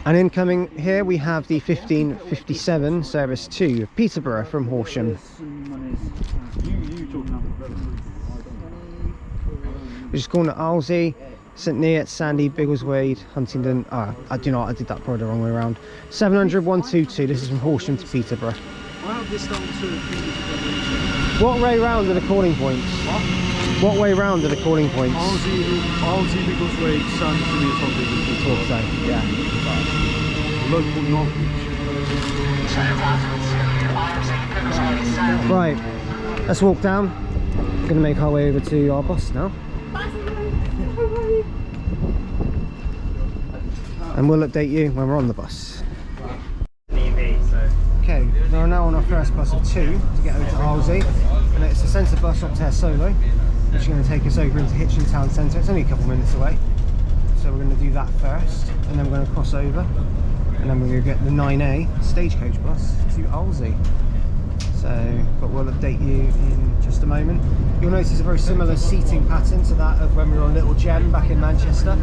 S1: And incoming here we have the 1557 service to Peterborough from Horsham. We're just calling it Arlesey, St Neots, Sandy, Biggleswade, Huntingdon. I did that probably the wrong way around. 700-122. This is from Horsham to Peterborough. What way round are the calling points? What way round are the calling points?
S2: Arlesey, Biggleswade, Sandy, Huntingdon.
S1: Thought so, yeah.
S2: Local knowledge.
S1: Right, let's walk down. We're going to make our way over to our bus now. And we'll update you when we're on the bus. Okay, we're now on our first bus of 2 to get over to Arlesey, and it's the centre bus up to Solo, which is going to take us over into Hitchin Town Centre. It's only a couple of minutes away, so we're going to do that first, and then we're going to cross over, and then we're going to get the 9A stagecoach bus to Arlesey. So, but we'll update you in just a moment. You'll notice a very similar seating pattern to that of when we were on Little Gem back in Manchester.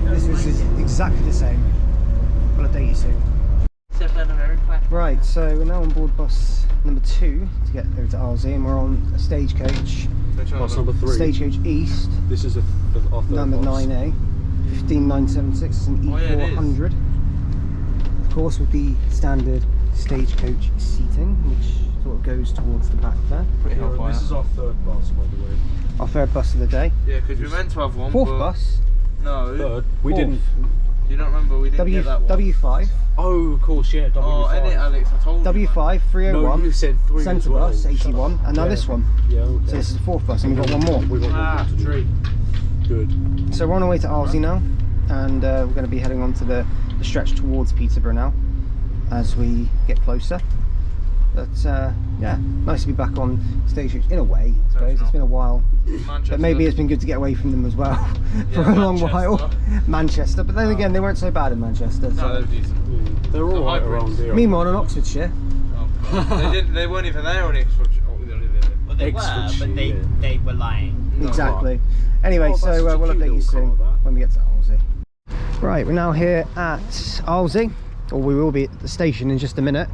S1: This was exactly the same. We'll update you soon. Right, so we're now on board bus number 2 to get over to Arlesey, and we're on a stagecoach.
S2: Bus number 3.
S1: Stagecoach East.
S2: This is our third
S1: number
S2: bus.
S1: 9A. 15976 is an E400. Of course, with the standard stagecoach seating, which sort of goes towards the back there.
S2: This is our third bus, by the way.
S1: Our third bus of the day.
S3: Yeah, because we meant to have one.
S1: Fourth bus.
S3: No.
S2: Third. We
S1: Fourth.
S2: didn't.
S3: You don't remember? We didn't get that one.
S1: W5.
S2: Oh, of course, yeah. W5.
S3: Oh, edit, Alex. I told you.
S1: W5 301.
S2: No, you said 3
S1: Centre
S2: as well.
S1: bus 81, and now this one.
S2: Yeah. Okay.
S1: So this is the fourth bus, and we've got one more.
S2: We got one more. Good.
S1: So we're on our way to Arlesey now, and we're going to be heading on to the stretch towards Peterborough now, as we get closer. But yeah, nice to be back on stagecoach in a way, I suppose. It's been a while, but maybe it's been good to get away from them as well for a long while. Manchester, but then again, they weren't so bad in Manchester. So.
S3: No, they're decent.
S2: They're all right around here.
S1: Meanwhile, in Oxfordshire,
S3: They weren't even there on Ipswich.
S5: Well, they were, but they were lying.
S1: exactly. Anyway, so we'll update you soon when we get to Alsey. Right, we're now here at Alsey, or we will be at the station in just a minute.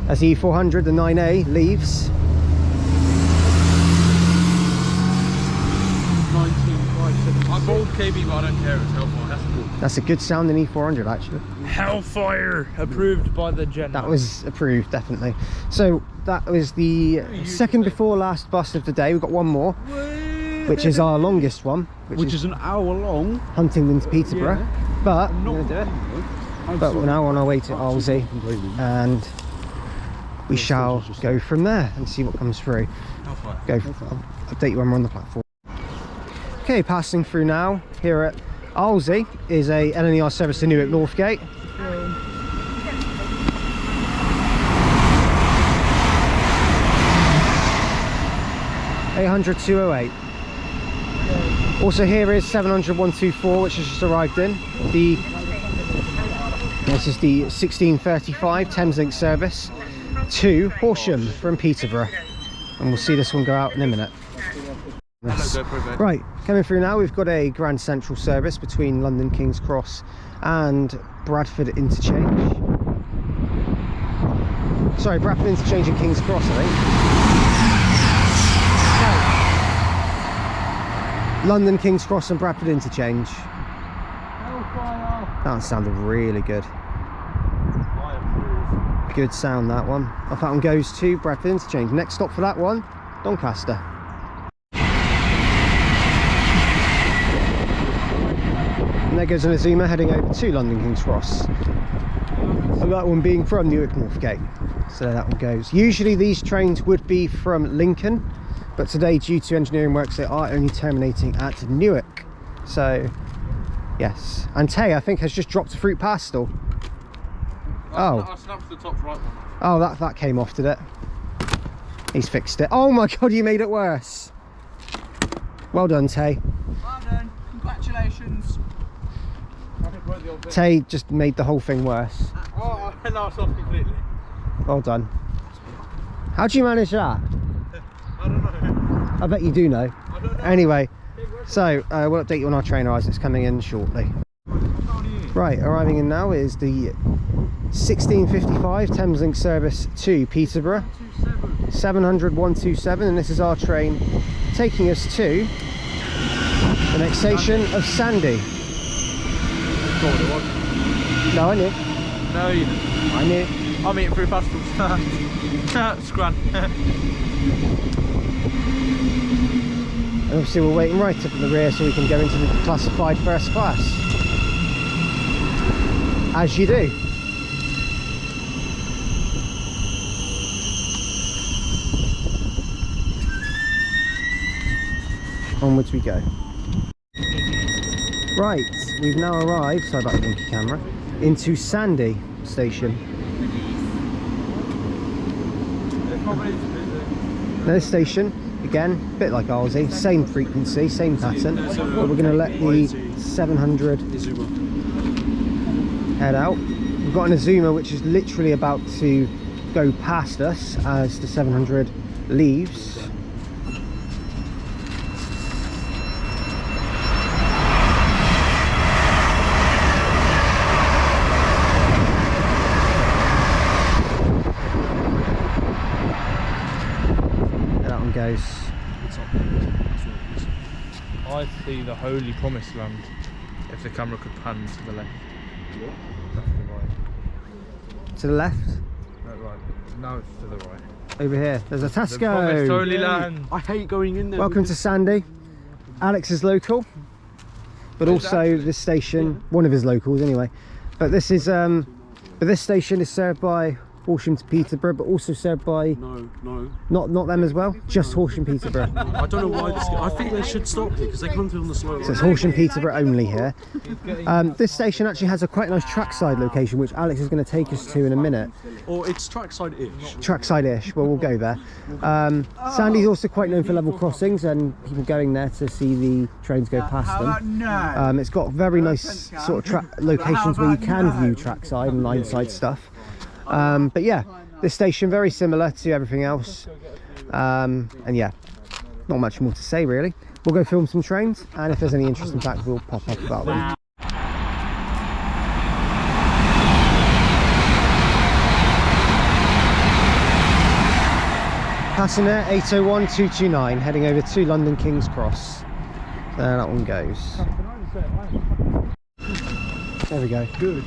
S1: As the E400, the 9A, leaves.
S3: 1957. I'm bold KB, but I don't care. It's Hellfire. That's cool.
S1: That's a good sounding E400, actually.
S3: Hellfire, approved by the general.
S1: That was approved, definitely. So that was the second before last bus of the day. We've got one more, which is our longest one,
S2: Which is an hour long.
S1: Huntingdon to Peterborough.
S2: Yeah.
S1: But
S2: I'm
S1: we're
S2: not
S1: gonna do it.
S2: I'm
S1: But
S2: sorry.
S1: we're now on our way to Alsey, and we shall go from there and see what comes through. I'll update you when we're on the platform. Okay, passing through now here at Alsey is a LNER service to Newark Northgate. (800-208). Also here is 700-124, which has just arrived in. This is the 1635 Thameslink service to Horsham from Peterborough, and we'll see this one go out in a minute. Right, coming through now, we've got a Grand Central service between London King's Cross and Bradford Interchange. Sorry, Bradford Interchange and King's Cross, I think. London King's Cross and Bradford Interchange. That sounded really good. Good sound, that one. Off that one goes to Bradford Interchange. Next stop for that one, Doncaster. And there goes an Azuma heading over to London King's Cross. And that one being from Newark Northgate. So there that one goes. Usually these trains would be from Lincoln, but today, due to engineering works, they are only terminating at Newark. So, yes. And Tay, I think, has just dropped a fruit pastel. Oh.
S3: I snapped the top right one.
S1: Oh, that came off, did it? He's fixed it. Oh my god, you made it worse. Well done, Tay.
S3: Well done. Congratulations.
S1: Tay just made the whole thing worse.
S3: Oh, I laughed off completely.
S1: Well done. How'd you manage that?
S3: I don't know.
S1: I bet you do know.
S3: I don't know.
S1: Anyway, so we'll update you on our train arrives. It's coming in shortly. Right, arriving in now is the 1655 Thameslink service to Peterborough. 700-127, and this is our train taking us to the next station of Sandy. No, I knew.
S3: No, you didn't.
S1: I knew.
S3: I'm eating fruit pastels. Scran.
S1: And obviously we're waiting right up in the rear so we can go into the classified first class. As you do. Onwards we go. Right, we've now arrived, sorry about the wonky camera, into Sandy station. Another station, again, a bit like Alsey, same frequency, same pattern, but we're going to let the 700 head out. We've got an Azuma which is literally about to go past us as the 700 leaves. Goes.
S3: I see the holy promised land if the camera could pan to the left. That's the right.
S1: To the left?
S3: No, right. Now it's to the right.
S1: Over here. There's a
S3: The promised
S1: Tasco.
S3: holy land.
S2: I hate going in there.
S1: Welcome to Sandy. Alex is local, but also this station, one of his locals anyway. But this is, but this station is served by Horsham to Peterborough, but also served by...
S7: No.
S1: Not them as well? Just Horsham Peterborough.
S7: I don't know why this... I think they should stop here because they come through on the slow.
S1: So it's Horsham Peterborough only here. This station actually has a quite nice trackside location, which Alex is going to take us to in a minute.
S7: Or it's trackside-ish.
S1: Trackside-ish. Well, we'll go there. Sandy's also quite known for level crossings and people going there to see the trains go past them. It's got very nice sort of locations where you can view trackside and lineside stuff. But yeah, this station very similar to everything else, and yeah, not much more to say really. We'll go film some trains, and if there's any interesting facts we'll pop up about them. Passenger 801229 heading over to London King's Cross. There that one goes. There we go. Good.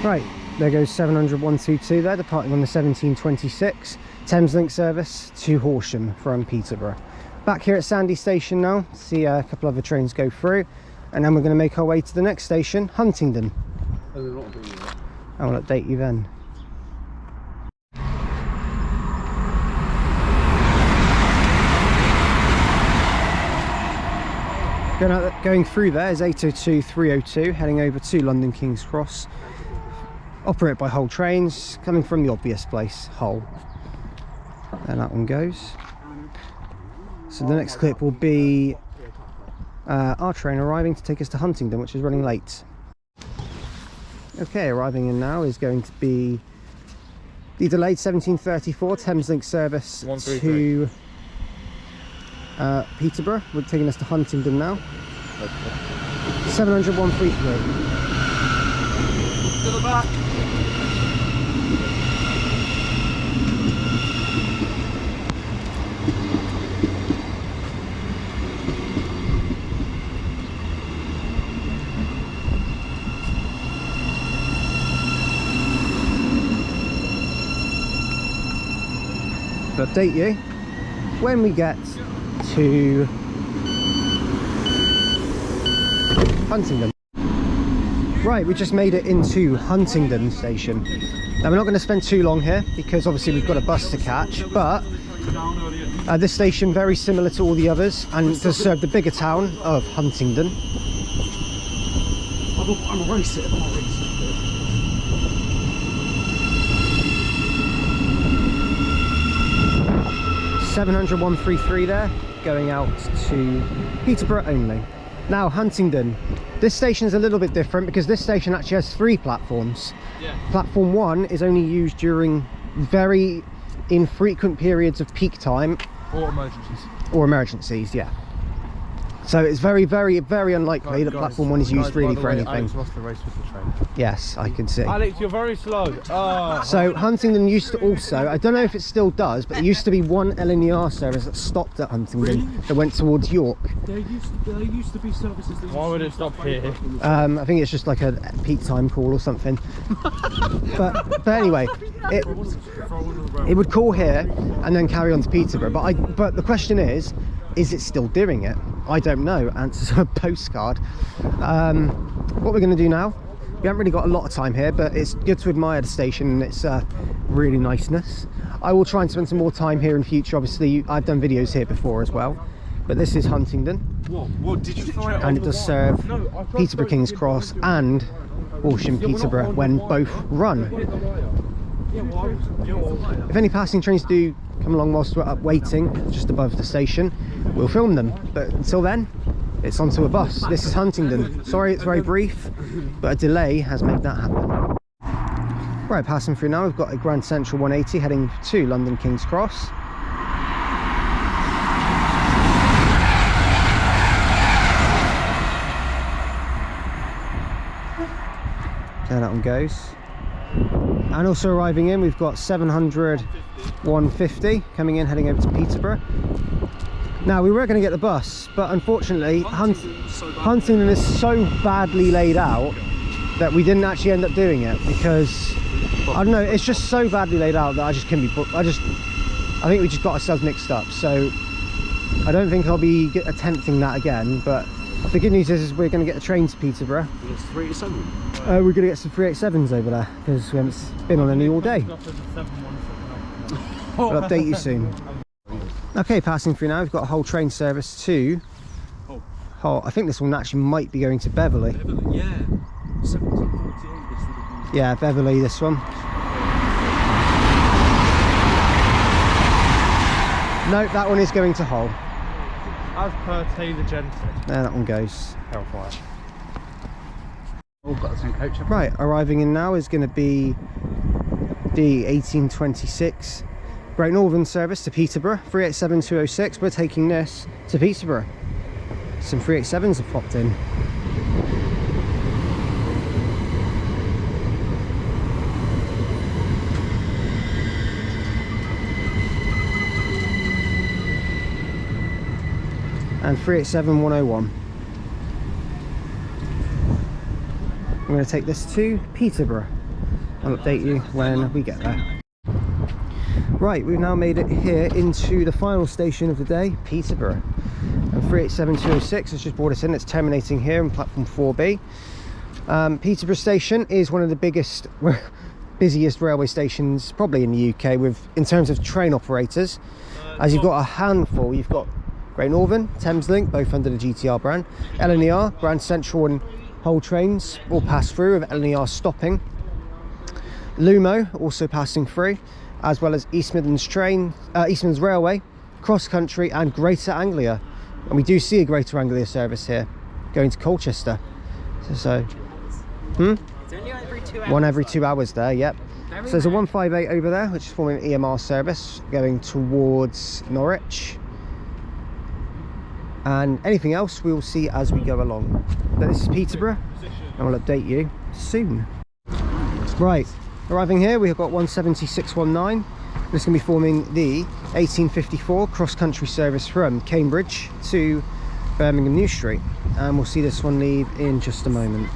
S1: Right, there goes 700-122 there, departing on the 1726 Thameslink service to Horsham from Peterborough. Back here at Sandy Station now, see a couple other trains go through, and then we're going to make our way to the next station, Huntingdon. I will update you then. Going through there is 802-302 heading over to London King's Cross. Operated by Hull Trains, coming from the obvious place, Hull. And that one goes. So the next clip will be our train arriving to take us to Huntingdon, which is running late. Okay, arriving in now is going to be the delayed 1734 Thameslink service to Peterborough. We're taking us to Huntingdon now. 700-133.
S3: To the back.
S1: To update you when we get to Huntingdon. Right, we just made it into Huntingdon station. Now we're not going to spend too long here because obviously we've got a bus to catch, but this station very similar to all the others and does serve the bigger town of Huntingdon.
S7: I'm a racer.
S1: 700-133 there, going out to Peterborough only. Now Huntingdon, this station is a little bit different because this station actually has 3 platforms. Platform 1 is only used during very infrequent periods of peak time or emergencies, yeah. So it's very unlikely that platform 1 is used really for anything.
S3: Alex lost the race with the train.
S1: Yes, I can see.
S3: Alex, you're very slow. Oh.
S1: So Huntingdon used to also, I don't know if it still does, but there used to be one LNER service that stopped at Huntingdon that went towards York.
S7: There used to be services that...
S3: Why would it stop here?
S1: I think it's just like a peak time call or something. but anyway, it would call here and then carry on to Peterborough. But the question is it still doing it? I don't know. Answers on a postcard. What we're going to do now, we haven't really got a lot of time here, but it's good to admire the station and its really niceness. I will try and spend some more time here in future. Obviously I've done videos here before as well, but this is Huntingdon.
S7: What did you find?
S1: And it does serve Peterborough King's Cross and Horsham Peterborough when both run. If any passing trains do come along whilst we're up waiting just above the station, we'll film them, but until then it's onto a bus. This is Huntingdon. Sorry it's very brief, but a delay has made that happen. Right, passing through now, we've got a Grand Central 180 heading to London King's Cross. There that one goes. And also arriving in, we've got 700-150 coming in, heading over to Peterborough. Now we were going to get the bus, but unfortunately Huntingdon is so badly laid out that we didn't actually end up doing it because I don't know, it's just so badly laid out that I just couldn't be I think we just got ourselves mixed up, so I don't think I'll be attempting that again. But the good news is we're going to get a train to Peterborough.
S7: It's 387.
S1: We're going to get some 387s over there because we haven't been on any all day. We'll update you soon. Okay, passing through now, we've got a whole train service to Hull. I think this one actually might be going to Beverley.
S7: Yeah. 1748.
S1: Yeah, Beverley, this one. No, that one is going to Hull.
S3: As per Taylor Jensen.
S1: There that one goes.
S3: Hellfire.
S5: All got the same coach.
S1: Right, arriving in now is going to be the 1826 Great Northern service to Peterborough, 387206. We're taking this to Peterborough. Some 387s have popped in. And 387101. I'm going to take this to Peterborough. I'll update you when we get there. Right, we've now made it here into the final station of the day, Peterborough. And 387206 has just brought us in. It's terminating here on platform 4B. Peterborough station is one of the biggest, busiest railway stations probably in the UK in terms of train operators. As you've got a handful, you've got Great Northern, Thameslink, both under the GTR brand, LNER, Grand Central and Hull trains all pass through with LNER stopping. Lumo also passing through, as well as East Midlands Railway, CrossCountry and Greater Anglia. And we do see a Greater Anglia service here going to Colchester. It's only every 2 hours. One every 2 hours there, yep. So there's a 158 over there, which is forming an EMR service going towards Norwich. And anything else we will see as we go along. But this is Peterborough, and we'll update you soon. Right, arriving here we have got 17619. This is going to be forming the 1854 cross-country service from Cambridge to Birmingham New Street, and we'll see this one leave in just a moment.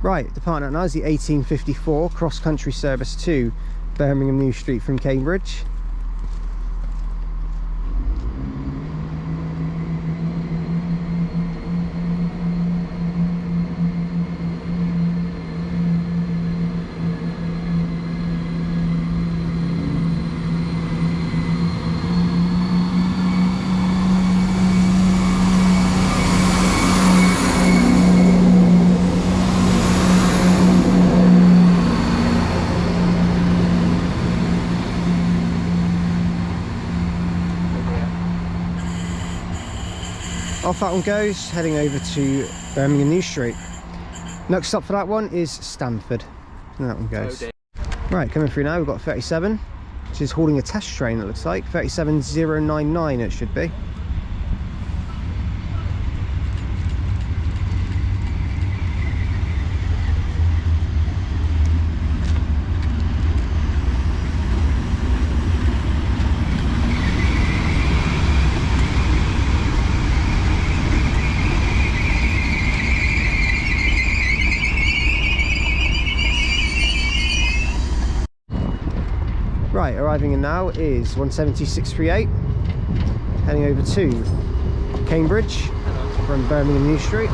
S1: Right, departing now is the 1854 cross-country service to Birmingham New Street from Cambridge. Off that one goes, heading over to Birmingham New Street. Next stop for that one is Stamford. And that one goes. Right, coming through now, we've got 37, which is hauling a test train, it looks like. 37099 it should be. Right, arriving in now is 17638, heading over to Cambridge from Birmingham New Street.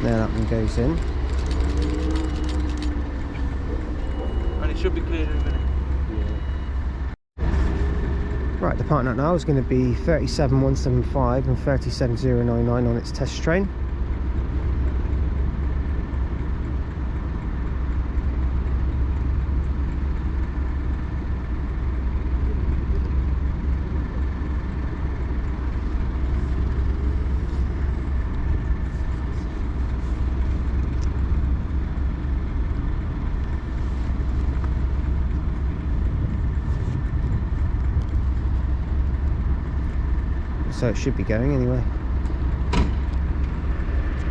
S1: There, that one goes in.
S3: And it should be cleared in a minute.
S1: Right, departing out now is going to be 37175 and 37099 on its test train. So it should be going anyway.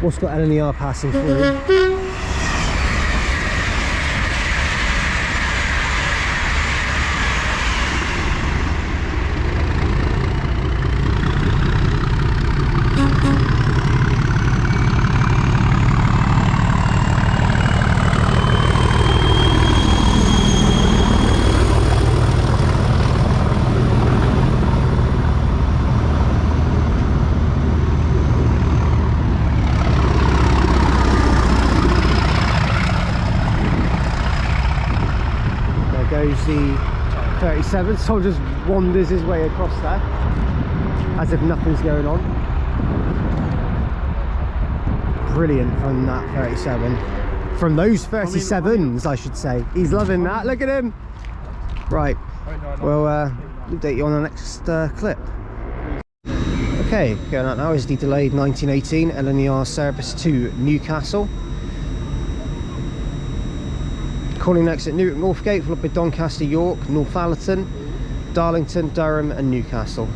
S1: What's got LNER passing through? shows the 37. Sol just wanders his way across there as if nothing's going on. Brilliant from that 37. From those 37s, I should say. He's loving that. Look at him. Right. We'll update you on the next clip. Okay, going out now is the delayed 1918 LNER service to Newcastle. Calling next at Newark Northgate, followed by Doncaster, York, Northallerton, Darlington, Durham and Newcastle.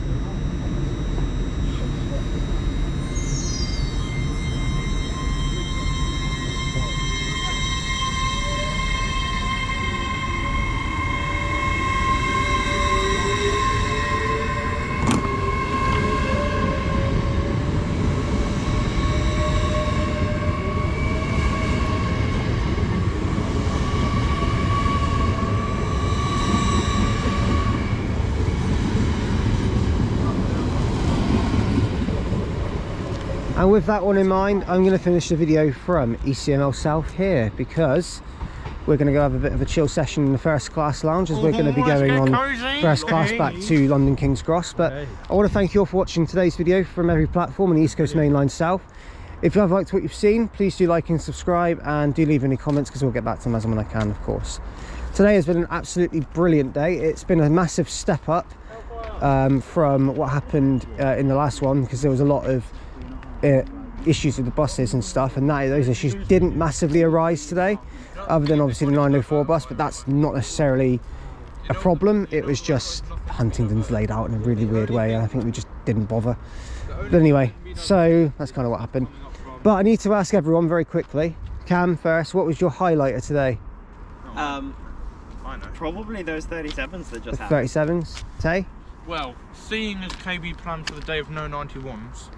S1: And with that one in mind, I'm going to finish the video from ECML South here, because we're going to go have a bit of a chill session in the first class lounge, as we're going to be going on first class back to London King's Cross. But I want to thank you all for watching today's video from every platform on the East Coast Main Line South. If you have liked what you've seen, please do like and subscribe, and do leave any comments, because we'll get back to them as and when I can, of course. Today has been an absolutely brilliant day. It's been a massive step up from what happened in the last one, because there was a lot of issues with the buses and stuff, and those issues didn't massively arise today, other than obviously the 904 bus, but that's not necessarily a problem. It was just Huntingdon's laid out in a really weird way, and I think we just didn't bother. But anyway, so that's kind of what happened. But I need to ask everyone very quickly. Cam first, what was your highlighter today?
S8: Probably those 37s that just happened.
S1: 37s. Tay?
S3: Well, seeing as KB planned for the day of no 91s,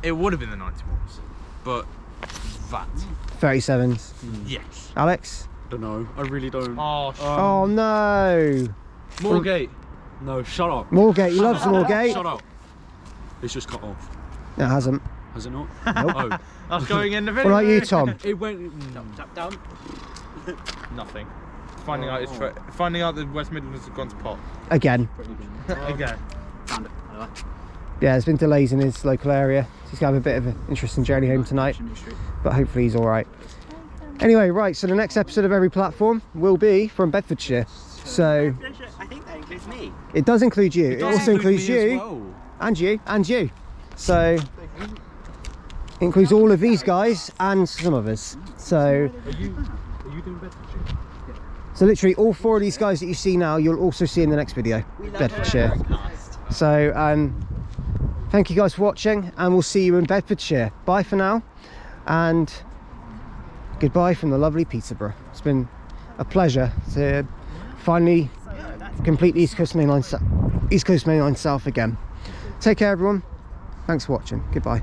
S3: it would have been the 91s, but that.
S1: 37s.
S3: Yes.
S1: Alex?
S7: Don't know. I really don't.
S1: Oh no!
S7: Moorgate. No, shut up.
S1: Moorgate, he loves Moorgate.
S7: Shut up. It's just cut off.
S1: It hasn't.
S7: Has it not?
S1: Nope.
S7: Oh.
S3: That's going in the video.
S1: What about you, Tom?
S7: It went.
S8: Down.
S3: Nothing. Finding out that West Midlands have gone to pot.
S1: Again.
S3: Again.
S8: Found it.
S1: Yeah, there's been delays in his local area. He's going to have a bit of an interesting journey home tonight, but hopefully he's all right. Anyway, right, so the next episode of Every Platform will be from Bedfordshire. So
S8: I think that includes me.
S1: it does include you. It also includes
S7: me as
S1: you,
S7: well.
S1: and you, and you. So it includes all of these guys and some others. So
S7: Are you doing Bedfordshire?
S1: so literally all 4 of these guys that you see now, you'll also see in the next video. Bedfordshire. So thank you guys for watching, and we'll see you in Bedfordshire. Bye for now, and goodbye from the lovely Peterborough. It's been a pleasure to finally complete the East Coast Main Line South again. Take care, everyone. Thanks for watching. Goodbye.